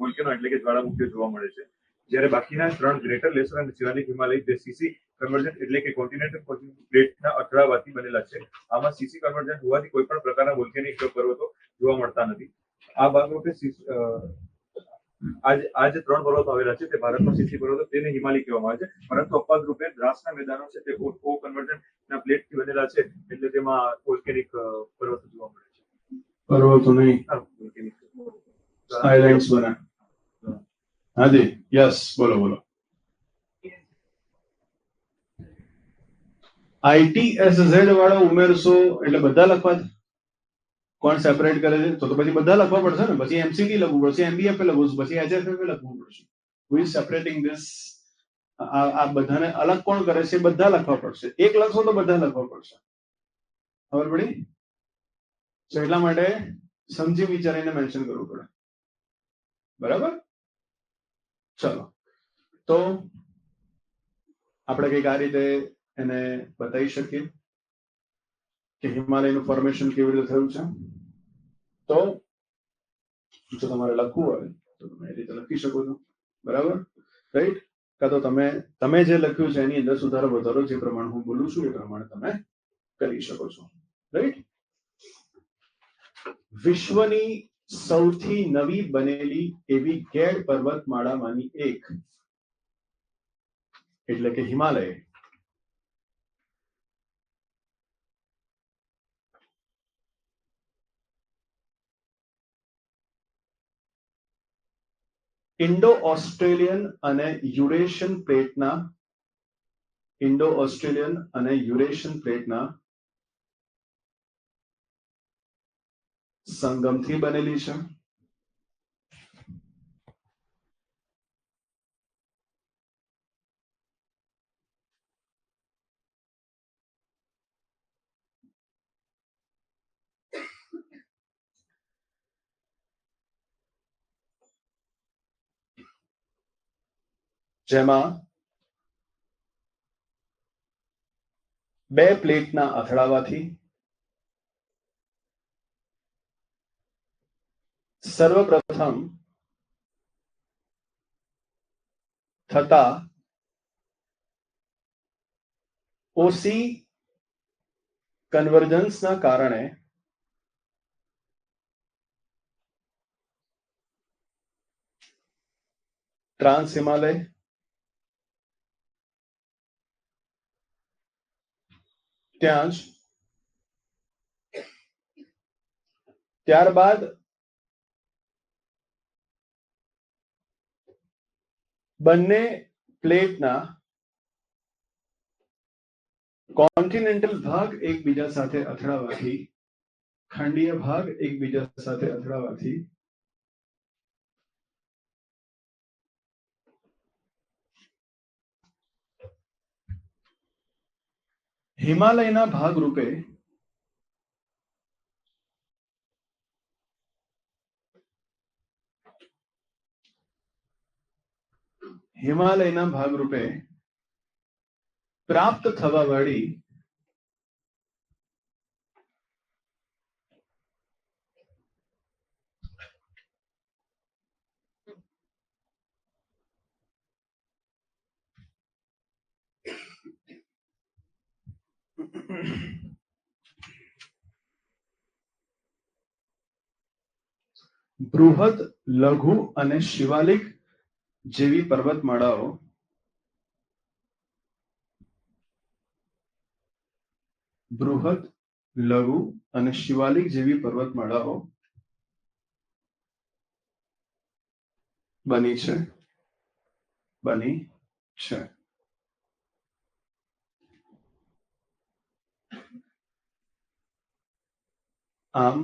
વોલ્કેનો એટલે કે જ્વાળામુખીઓ જોવા મળે છે. જ્યારે બાકીના 3 ગ્રેટર, લેસર અને શિવાલિક હિમાલય તે સીસી કન્વર્જન્ટ એટલે કે કોન્ટિનેન્ટલ પ્લેટના અથડાવાથી બનેલા છે. આમાં સીસી કન્વર્જન્ટ હોવાથી કોઈ પણ પ્રકારના વોલ્કેનિક પર્વતો જોવા મળતા નથી. આ ભાગરૂપે આ જે 3 પર્વતો આવેલા છે તે ભારતનો સીસી પર્વતો, તેને હિમાલય કહેવામાં આવે છે. પરંતુ અપવાદ રૂપે દ્રાસના મેદાનો છે તે ઓ કન્વર્જન્ટના પ્લેટથી બનેલા છે, એટલે તેમાં વોલ્કેનિક પર્વતો જોવા મળે છે. પર્વતો નહીં, વોલ્કેનિક આઇલેન્ડ્સ બના. હાજી, યસ, બોલો બોલો. ITSZ વાળો ઉમેરશો એટલે બધા લખવા છે? કોણ સેપરેટ કરે છે? તો પછી બધા લખવા પડશે ને. પછી MCT લખવું પડશે, MBF લખવું પડશે, પછી HFF લખવું પડશે. Who is separating this? આ બધાને અલગ કોણ કરે છે? બધા લખવા પડશે. એક લખશો તો બધા લખવા પડશે. ખબર પડી? તો એટલા માટે સમજી વિચારીને મેન્શન કરવું પડે, બરાબર? ચલો, તો આપણે કઈક આ રીતે એને બતાવી શકીએ કે હિમાલયનું ફોર્મેશન કેવી રીતે થયું છે. તો જો તમારે લખવું હોય તો તમે એ રીતે લખી શકો છો, બરાબર? રાઈટ? કાં તો તમે જે લખ્યું છે એની અંદર સુધારો વધારો જે પ્રમાણે હું બોલું છું એ પ્રમાણે તમે કરી શકો છો. રાઈટ? વિશ્વની સૌથી નવી બનેલી એવી ગેડ પર્વતમાળામાંની એક એટલે કે હિમાલય ઇન્ડો ઓસ્ટ્રેલિયન અને યુરેશિયન પ્લેટના 7 સંગમથી બનેલી છે. જેમાં બે પ્લેટના અથડાવાથી સર્વપ્રથમ થતા ઓસી કન્વર્જન્સના કારણે ટ્રાન્સ હિમાલય, ત્યાં જ ત્યારબાદ બંને પ્લેટના કોન્ટિનેન્ટલ ભાગ એકબીજા સાથે અથડાવાથી, ખંડીય ભાગ એકબીજા સાથે અથડાવાથી હિમાલયના ભાગરૂપે પ્રાપ્ત થવા વાળી બૃહદ, લઘુ અને શિવાલિક જેવી પર્વતમાળાઓ બૃહદ, લઘુ અને શિવાલિક જેવી પર્વતમાળાઓ બની છે. આમ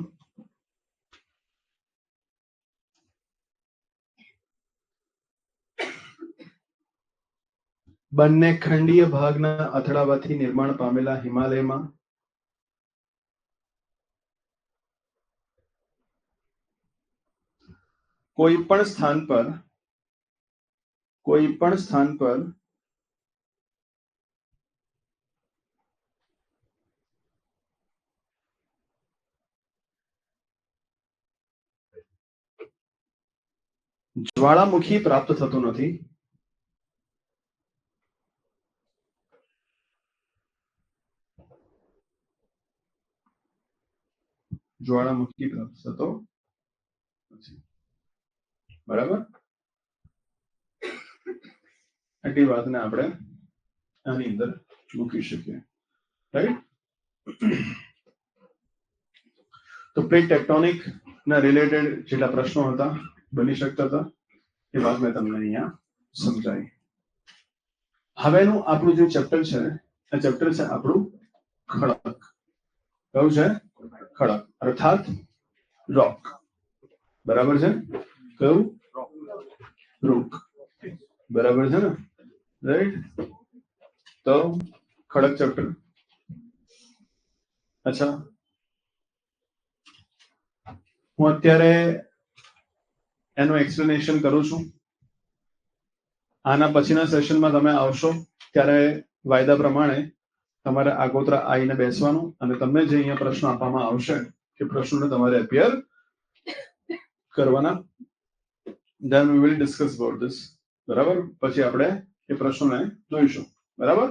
બંને ખંડીય ભાગના અથડાવાથી નિર્માણ પામેલા હિમાલયમાં કોઈ પણ સ્થાન પર જ્વાળામુખી પ્રાપ્ત થતું નથી. જ્વાળામુખી પ્રાપ્ત થતો નથી. બરાબર, આટલી વાતને આપણે આની અંદર મૂકી શકીએ. રાઈટ? તો પ્લેટ ટેક્ટોનિક ના રિલેટેડ જેટલા પ્રશ્નો હતા બની શકતા હતા એ વાત મેં તમને અહીંયા સમજાવી. હવેનું આપણું જે ચેપ્ટર છે આ ચેપ્ટર છે આપણું ખડક. કયું છે? ખડક અર્થાત રોક. બરાબર છે? કયું? રોક. બરાબર છે ને? રાઈટ? તો ખડક ચેપ્ટર. અચ્છા, હું અત્યારે એનું એક્સપ્લેનેશન કરું છું. આના પછીના સેશનમાં તમે આવશો ત્યારે વાયદા પ્રમાણે તમારે આગોતરા આવીને બેસવાનું અને તમને જે અહીંયા પ્રશ્ન આપવામાં આવશે એ પ્રશ્નોને તમારે અપિયર કરવાના. Then we will discuss about this. બરાબર, પછી આપણે એ પ્રશ્નોને જોઈશું. બરાબર,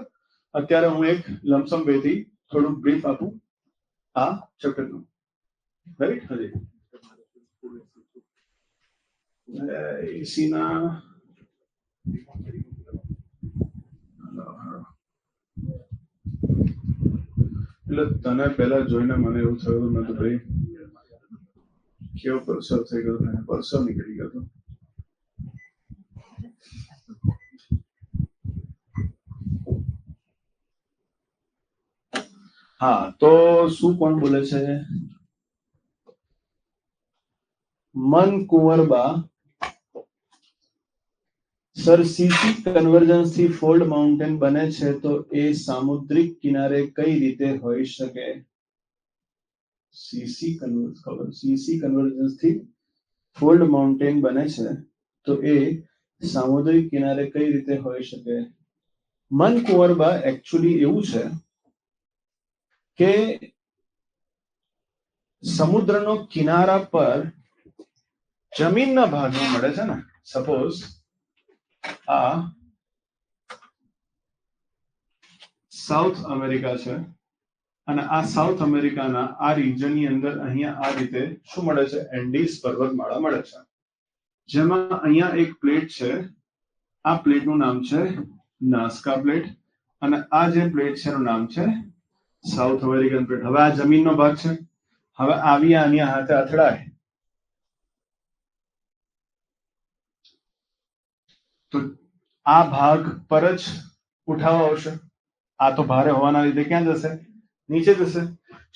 અત્યારે હું એક લમસમ વેથી થોડું બ્રીફ આપું આ ચેપ્ટરનું. રાઈટ? હજી એસીના એટલે તને પહેલા જોઈને મને એવું થયું મેં તો ભાઈ કેવો પરસર થઈ ગયો, પરસર નીકળી ગયો હતો. હા, તો શું કોણ બોલે છે? મન કુંવરબા સર સીસી કન્વર્જન્સ થી ફોલ્ડ માઉન્ટેન બને છે તો એ સામુદ્રિક કિનારે કઈ રીતે હોઈ શકે? સીસી કન્વર્જન્સ થી ફોલ્ડ માઉન્ટેન બને છે તો એ સામુદ્રિક કિનારે કઈ રીતે હોઈ શકે? મન કુંવરબા એકચ્યુઅલી એવું છે કે સમુદ્રનો કિનારા પર જમીનના ભાગમાં મળે છે ને. સપોઝ આ સાઉથ અમેરિકા છે અને આ સાઉથ અમેરિકાના આ રિજનની અંદર અહીંયા આ રીતે શું મળે છે? એન્ડીઝ પર્વતમાળા મળે છે, જેમાં અહીંયા એક પ્લેટ છે. આ પ્લેટનું નામ છે નાસ્કા પ્લેટ અને આ જે પ્લેટ છે એનું નામ છે સાઉથ અમેરિકન પ્લેટ. હવે આ જમીનનો ભાગ છે. હવે આવી આની હાથે અથડાય તો આ ભાગ પર જ ઉઠાવ આવશે. આ તો ભારે હોવાના લીધે ક્યાં જશે? નીચે જશે.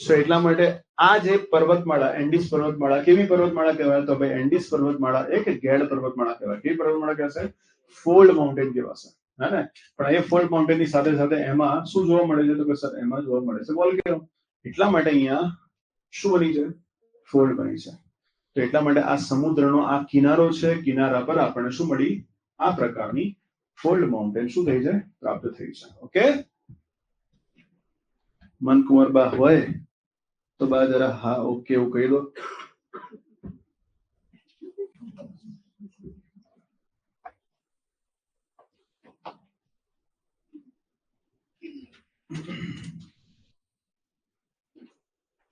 સો એટલા માટે આ જે પર્વતમાળા એન્ડીઝ પર્વતમાળા કેવી પર્વતમાળા કહેવાય? તો ભાઈ એન્ડીઝ પર્વતમાળા એક ગેડ પર્વતમાળા કહેવાય. કેવી પર્વતમાળા કહેવાશે? ફોલ્ડ માઉન્ટેન કહેવાશે. હા ને? પણ એ ફોલ્ડ માઉન્ટેનની સાથે સાથે એમાં શું જોવા મળે છે? તો કે સર એમાં જોવા મળે છે વોલ્કેનો. એટલા માટે અહીંયા શું બની છે? ફોલ્ડ બની છે. તો એટલા માટે આ સમુદ્રનો આ કિનારો છે, કિનારા પર આપણને શું મળી? આ પ્રકારની ફોલ્ડ માઉન્ટેન શું થઈ છે? પ્રાપ્ત થઈ છે. ઓકે, મનકુંવરબા હોય તો બા જરા હા ઓકે એવું કહી દો.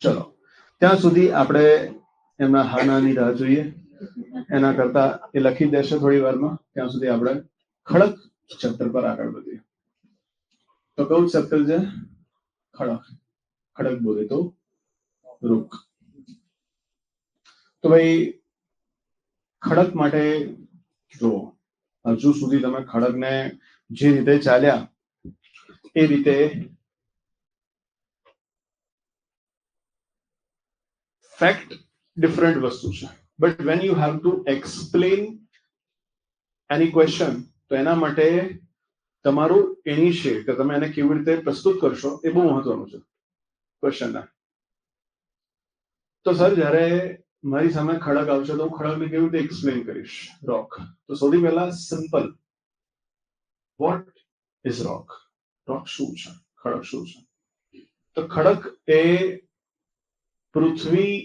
ચલો ત્યાં સુધી આપણે એમના હાનાની રાહ જોઈએ. એના કરતા એ લખી દેશે થોડી વારમાં. ત્યાં સુધી આપણે ખડક ચેપ્ટર પર આગળ વધીએ. તો કયું ચેપ્ટર છે? ખડક. ખડક બોલે તો રૂખ. તો ભાઈ ખડક માટે જો હજુ સુધી તમે ખડકને જે રીતે ચાલ્યા એ રીતે ફેક્ટ ડિફરન્ટ વસ્તુ છે. But when you have to explain any question તો એના માટે તમારું ઇનિશિયેટ કે તમે એને કેવી રીતે પ્રસ્તુત કરશો એ બહુ મહત્વનું છે ક્વેશ્ચનના. તો સર જ્યારે મારી સામે ખડક આવશે તો હું ખડકને કેવી રીતે એક્સપ્લેન કરીશ? રોક. તો સૌથી પહેલા સિમ્પલ, વોટ ઇઝ રોક? રોક શું છે? ખડક શું છે? તો ખડક એ પૃથ્વી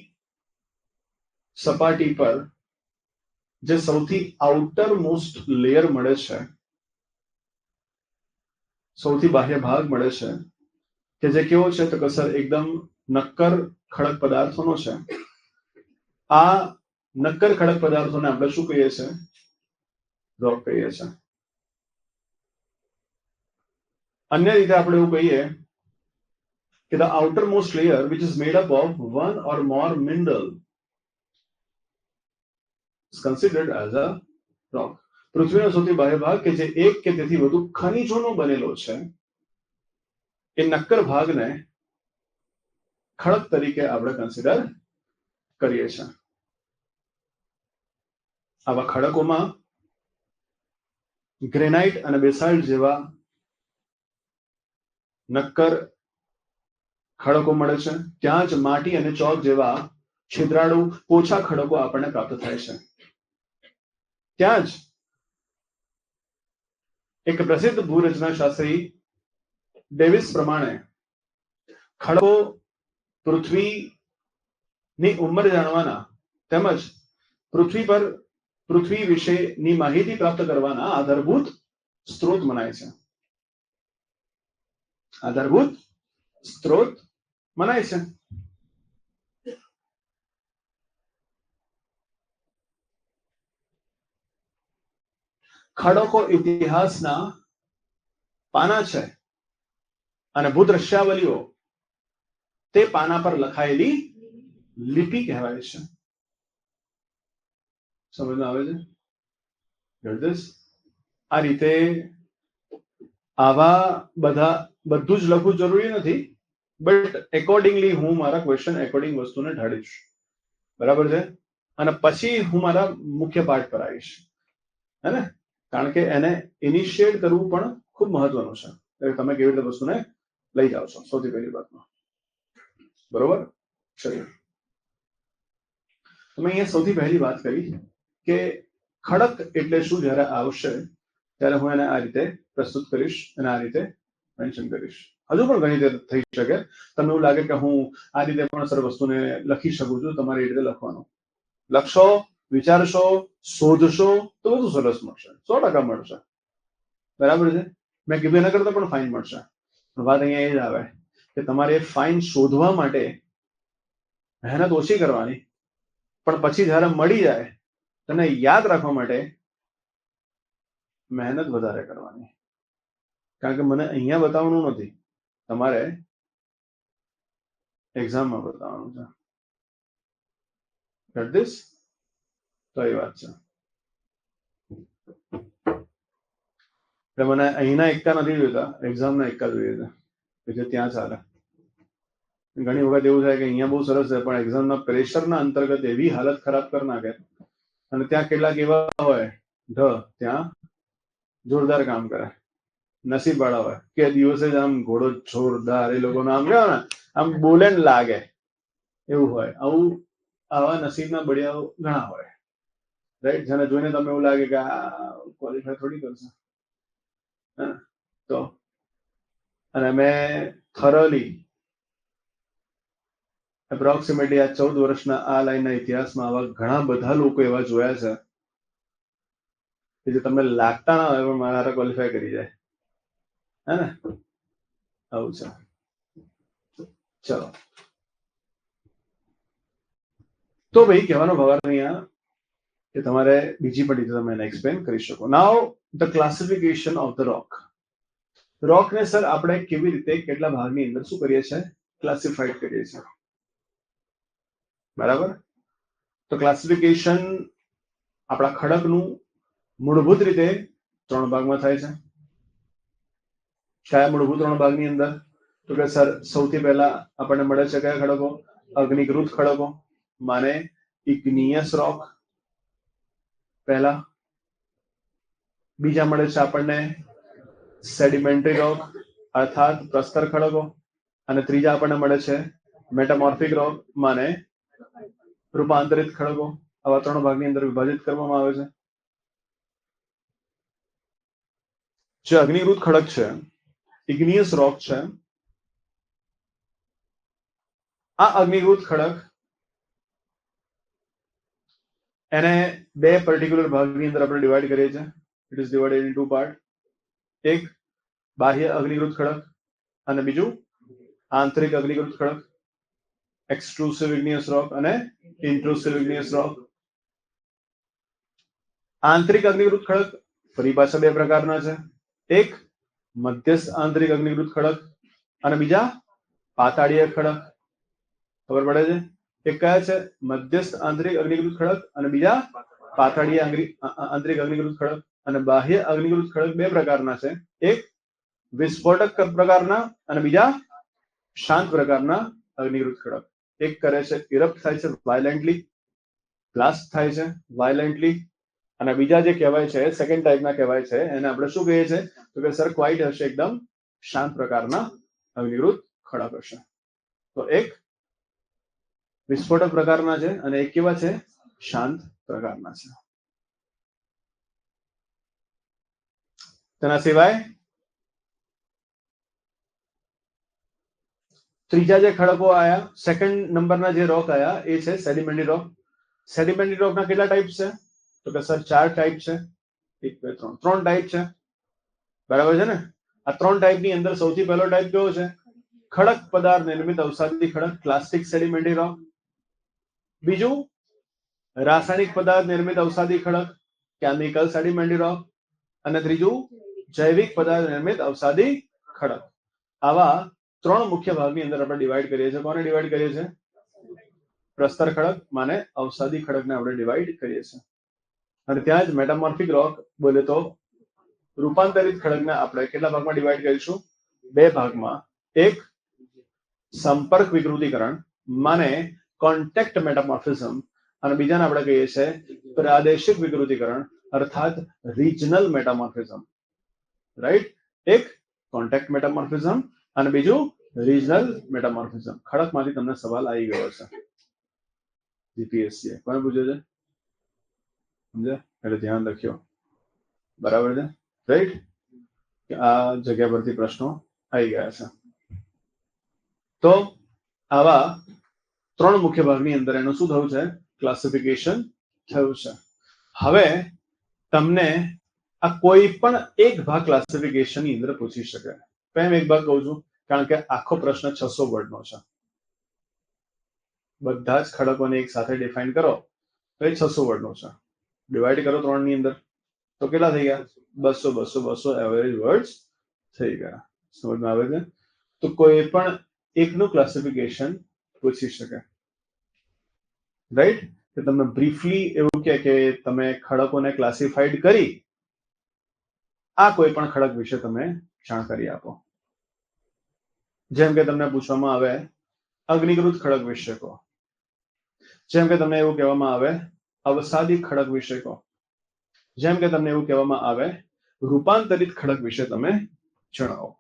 સપાટી પર જે સૌથી આઉટર મોસ્ટ લેયર મળે છે, સૌથી બાહ્ય ભાગ મળે છે કે જે કેવો છે? તો સર એકદમ નક્કર ખડક પદાર્થોનો છે. આ નક્કર ખડક પદાર્થોને આપણે શું કહીએ છીએ? રોક કહીએ છીએ. અન્ય રીતે આપણે એવું કહીએ કે the outermost layer which is made up of one or more mineral is considered as a rock. પૃથ્વીનો સૌથી બાહ્ય ભાગ કે જે એક કે તેથી વધુ ખનિજોનો બનેલો છે એ નક્કર ભાગને ખડક તરીકે આપણે કન્સિડર કરીએ છીએ. આવા ખડકોમાં ગ્રેનાઇટ અને બેસાલ્ટ જેવા નક્કર ખડકો મળે છે. ત્યાં જ માટી અને ચોક જેવા છિદ્રાળુ પોચા ખડકો આપણને પ્રાપ્ત થાય છે. ત્યાં જ એક પ્રસિદ્ધ ભૂરચના શાસ્ત્રી ડેવિસ પ્રમાણે ખડકો પૃથ્વીની ઉંમર જાણવાના તેમજ પૃથ્વી વિશેની માહિતી પ્રાપ્ત કરવાના આધારભૂત સ્ત્રોત મનાય છે. આધારભૂત સ્ત્રોત મનાય છે. ખડકો ઇતિહાસના પાના છે અને ભૂદ્રશ્યાવલીઓ તે પાના પર લખાયેલી લિપિ કહેવાય છે. સમજમાં આવે છે? આ રીતે આવા બધું જ લખવું જરૂરી નથી, બટ એકોર્ડિંગલી હું મારા ક્વેશ્ચન એકોર્ડિંગ વસ્તુને ઢાળીશ. બરાબર છે? અને પછી હું મારા મુખ્ય પાઠ પર આવીશ, હે ને? કારણ કે એને ઇનિશિએટ કરવું પણ ખૂબ મહત્વનું છે. એટલે તમે કેવી રીતે વસ્તુને લઈ જાઓ છો, સૌથી પહેલી વાતમાં. બરોબર? ચલો, તમે અહીંયા સૌથી પહેલી વાત કરી કે ખડક એટલે શું. જ્યારે આવશે ત્યારે હું એને આ રીતે પ્રસ્તુત કરીશ અને આ રીતે મેન્શન કરીશ. હજુ પણ ઘણી રીતે થઈ શકે. તમને એવું લાગે કે હું આ રીતે પણ સર વસ્તુને લખી શકું છું, તમારી રીતે લખવાનું. લખશો, વિચારશો, શોધશો તો બધું સરસ મળશે, 100% મળશે. બરાબર છે? મેં કીધું એના કરતા પણ ફાઇન મળશે. વાત અહીંયા એ જ આવે કે તમારે ફાઇન શોધવા માટે મહેનત ઓછી કરવાની, પણ પછી જ્યારે મળી જાય તેને યાદ રાખવા માટે મહેનત વધારે કરવાની. કારણ કે મને અહીંયા બતાવવાનું નથી, તમારે એક્ઝામમાં બતાવવાનું છે. Get this? તો એ વાત છે. એટલે મને અહીંના એક્કા નથી જોઈતા, એક્ઝામના એક્કા જોઈએ છે, કે જે ત્યાં ચાલે. ઘણી વખત એવું થાય કે અહીંયા બહુ સરસ છે, પણ એક્ઝામના પ્રેશરના અંતર્ગત એવી હાલત ખરાબ કરી નાખે. અને ત્યાં કેટલાક એવા હોય ત્યાં જોરદાર કામ કરે, નસીબ વાળા હોય કે દિવસે જ આમ ઘોડો જોરદાર, એ લોકો આમ કહેવાય ને આમ બોલે ને લાગે એવું હોય. આવા નસીબના બળિયાઓ ઘણા હોય, રાઈટ? જેને જોઈને તમે એવું લાગે કે આ ક્વોલિફાય થોડી કરશે. તો અને મેં થરોલી એપ્રોક્સિમેટલી આ 14 વર્ષના આ લાઈનના ઇતિહાસમાં આવા ઘણા બધા લોકો એવા જોયા છે કે જે તમને લાગતા ના હોય પણ મારા ક્વોલિફાય કરી જાય, હે ને? આવું છે. ચલો, તો ભાઈ કહેવાનો ભાવ અહીંયા કે તમારે બીજી પણ રીતે તમે એને એક્સપ્લેન કરી શકો. Now the classification of the rock. રોકને સર આપણે કેવી રીતે કેટલા ભાગની અંદર શું કરીએ છીએ? ક્લાસિફાઈડ કરીએ છીએ. બરાબર? તો ક્લાસિફિકેશન આપણા ખડકનું મૂળભૂત રીતે 3 ભાગમાં થાય છે. કયા મૂળભૂત 3 ભાગની અંદર? તો કે સર સૌથી પહેલા આપણને મળે છે કયા ખડકો? અગ્નિકૃત ખડકો, માને ઇગ્નિયસ રોક પહેલા. બીજા મળે છે આપણને સેડિમેન્ટરી રોક અર્થાત પ્રસ્તર ખડકો. અને ત્રીજા આપણને મળે છે મેટામોર્ફિક રોક, માને રૂપાંતરિત ખડકો. આવા 3 ભાગની અંદર વિભાજિત કરવામાં આવે છે. જે અગ્નિકૃત ખડક છે, ઇગ્નિયસ રોક છે, આ અગ્નિકૃત ખડક એને 2 પર્ટિક્યુલર ભાગની અંદર આપણે ડિવાઈડ કરીએ છીએ. It is divided in 2 part. એક બાહ્ય અગ્નિકૃત ખડક અને બીજું આંતરિક અગ્નિકૃત ખડક. એક્સટ્રુસિવ ઇગ્નિયસ રોક અને ઇન્ટ્રુસિવ ઇગ્નિયસ રોક. આંતરિક અગ્નિકૃત ખડક ફરી પાછા 2 પ્રકારના છે. એક મધ્યસ્થ આંતરિક અગ્નિકૃત ખડક અને બીજા પાતાળીય ખડક. ખબર પડે છે? એક કયા છે? મધ્યસ્થ આંતરિક અગ્નિકૃત ખડક અને બીજા પાતાળીય આંતરિક અગ્નિકૃત ખડક. અને બાહ્ય અગ્નિકૃત ખડક 2 પ્રકારના છે. એક વિસ્ફોટક પ્રકારના અને બીજા શાંત પ્રકારના અગ્નિકૃત ખડક. એક કરે છે ઇરપ્ટ થાય છે વાયલેન્ટલી, બ્લાસ્ટ થાય છે વાયલેન્ટલી. અને બીજા જે કહેવાય છે સેકન્ડ ટાઈપના કહેવાય છે, એને આપણે શું કહીએ છીએ? તો કે સર ક્વાઇટ હશે, એકદમ શાંત પ્રકારના અગ્નિકૃત ખડક હશે. તો એક વિસ્ફોટક પ્રકારના છે અને એક કેવા છે? શાંત પ્રકારના છે. તેના સિવાય ત્રીજા જે ખડકો આયા, સેકન્ડ નંબરના જે રોક આયા એ છે સેડિમેન્ટરી રોક. સેડિમેન્ટરી રોકના કેટલા ટાઈપ છે? તો કે સર 4 ટાઈપ છે. 1 2 3 3 ટાઈપ છે. બરાબર છે ને? આ 3 ટાઈપની અંદર સૌથી પહેલો ટાઈપ કયો છે? ખડક પદાર્થ નિર્મિત અવસાદી ખડક, પ્લાસ્ટિક સેડિમેન્ટરી રોક. બીજું રાસાયણિક પદાર્થ નિર્મિત અવસાદી ખડક, કેમિકલ સેડિમેન્ટરી રોક. અને ત્રીજું જૈવિક પદાર્થ નિર્મિત અવસાદી ખડક. આવા 3 મુખ્ય ભાગની અંદર આપણે ડિવાઈડ કરીએ છીએ. કોને ડિવાઈડ કરીએ છીએ? પ્રસ્તર ખડક માને અવસાદી ખડકને આપણે ડિવાઈડ કરીએ છીએ. અને ત્યાં જ મેટામોર્ફિક રોક બોલે તો રૂપાંતરિત ખડકને આપણે કેટલા ભાગમાં ડિવાઈડ કરીશું? 2 ભાગમાં. એક સંપર્ક વિકૃતિકરણ માને કોન્ટેક્ટ મેટામોર્ફિઝમ અને બીજાને આપણે કહીએ છીએ પ્રાદેશિક વિકૃતિકરણ અર્થાત રિજનલ મેટામોર્ફિઝમ, રાઈટ? એક કોન્ટેક્ટ મેટામોર્ફિઝમ અને બીજું રિજનલ મેટામોર્ફિઝમ. ખડકમાંથી તમને સવાલ આવી ગયો છે જીપીએસસી કોને પૂછ્યો છે, સમજ્યા? એટલે ધ્યાન રાખ્યો, બરાબર છે, રાઈટ? આ જગ્યા પરથી પ્રશ્નો આવી ગયા છે. તો આવા 3 મુખ્ય ભાગની અંદર એનું શું થયું છે? ક્લાસિફિકેશન થયું છે. હવે તમને આ કોઈ પણ એક ભાગ ક્લાસિફિકેશન ની અંદર પૂછી શકે. કેમ એક ભાગ કહું છું? કારણ કે આખો પ્રશ્ન 600 વર્ડનો છે. બધા જ ખડકોને એક સાથે ડિફાઇન કરો તો એ 600 વર્ડનો છે. ડિવાઈડ કરો 3 ની અંદર તો કેટલા થઈ ગયા? 200 એવરેજ વર્ડ્સ થઈ ગયા. સમજમાં આવે છે? તો કોઈ પણ એકનું ક્લાસિફિકેશન પૂછી શકે, રાઈટ? કે તમને બ્રીફલી એવું કે તમે ખડકોને ક્લાસિફાઈડ કરી આ કોઈ પણ ખડક વિશે તમે જાણકારી આપો. જેમ કે તમને પૂછવામાં આવે અગ્નિકૃત ખડક વિશે કહો, જેમ કે તમને એવું કહેવામાં આવે અવસાદી ખડક વિશે કહો, જેમ કે તમને એવું કહેવામાં આવે રૂપાંતરિત ખડક વિશે તમે જણાવો.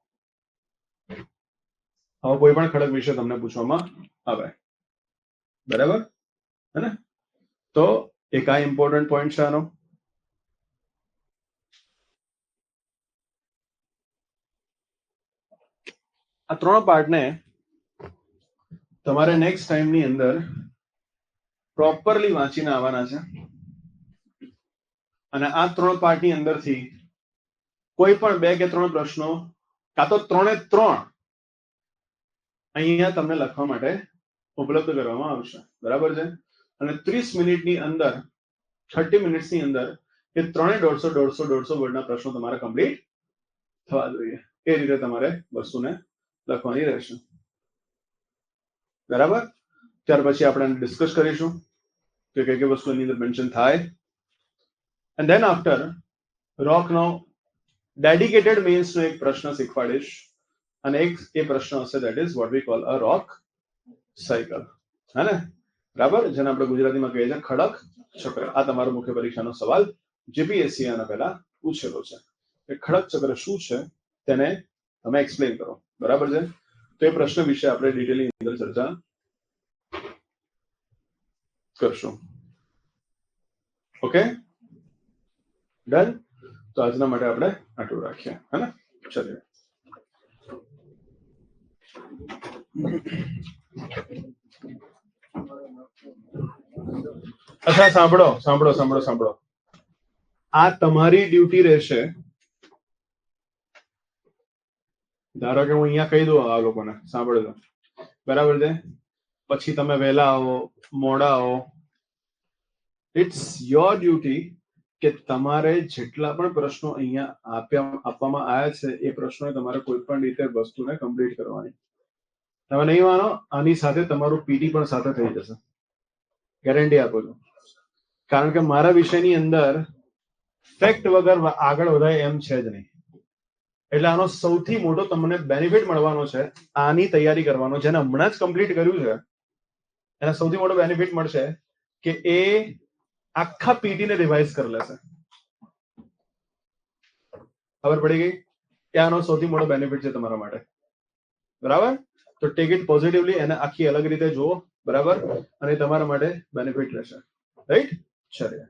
હવે કોઈ પણ ખડક વિશે તમને પૂછવામાં આવે, બરાબર હે ને? તો એક આ ઇમ્પોર્ટન્ટ પોઈન્ટ છે આનો. આ 3 પાર્ટને તમારે નેક્સ્ટ ટાઈમની અંદર પ્રોપરલી વાંચીને આવવાના છે અને આ 3 પાર્ટની અંદરથી કોઈ પણ 2 કે 3 પ્રશ્નો કાં તો 3 અહીંયા તમને લખવા માટે ઉપલબ્ધ કરવામાં આવશે, બરાબર છે? અને 30 મિનિટની અંદર 30 મિનિટ્સની અંદર એ 150 વર્ડના પ્રશ્નો તમારે કમ્પ્લીટ થવા જોઈએ. એ રીતે તમારે વસ્તુને લખવાની રહેશે, બરાબર? ત્યાર પછી આપણે ડિસ્કસ કરીશું કે કઈ કઈ વસ્તુ એની અંદર મેન્શન થાય. એન્ડ ધેન આફ્ટર રોકનો ડેડિકેટેડ મીન્સનો એક પ્રશ્ન શીખવાડીશ અને એક એ પ્રશ્ન હશે that is what we call a rock cycle, હે ને? બરાબર, જેને આપણે ગુજરાતીમાં કહીએ છીએ ખડક ચક્ર. આ તમારો મુખ્ય પરીક્ષાનો સવાલ જીપીએસસી આના પહેલા પૂછેલો છે કે ખડક ચક્ર શું છે તેને તમે એક્સપ્લેન કરો, બરાબર છે? તો એ પ્રશ્ન વિશે આપણે ડિટેલની અંદર ચર્ચા કરશું. Okay, done? તો આજના માટે આપણે આટલું રાખીએ, હે ને? ચલીએ. અચ્છા, સાંભળો. આ તમારી ડ્યુટી રહેશે. ધારો કે હું અહીંયા કહી દઉં આ લોકોને, સાંભળજો, બરાબર છે? પછી તમે વહેલા આવો, મોડા આવો, ઇટ્સ યોર ડ્યુટી કે તમારે જેટલા પણ પ્રશ્નો અહીંયા આપવામાં આવ્યા છે એ પ્રશ્નો તમારે કોઈ પણ રીતે વસ્તુને કમ્પ્લીટ કરવાની. તમે નહીં માનો, આની સાથે તમારું પીટી પણ સાથે થઈ જશે, ગેરંટી આપું છું. કારણ કે મારા વિષયની અંદર ફેક્ટ વગર આગળ વધાય એમ છે જ નહીં. એટલે આનો સૌથી મોટો તમને બેનિફિટ મળવાનો છે આની તૈયારી કરવાનો. જેને હમણાં જ કમ્પ્લીટ કર્યું છે એને સૌથી મોટો બેનિફિટ મળશે કે એ આખા પીટી ને રિવાઇઝ કરી લેશે. ખબર પડી ગઈ કે આનો સૌથી મોટો બેનિફિટ છે તમારા માટે, બરાબર? તો ટેક ઇટ પોઝિટિવલી, એને આખી અલગ રીતે જુઓ, બરાબર? અને તમારા માટે બેનિફિટ રહેશે, રાઈટ? ચલો.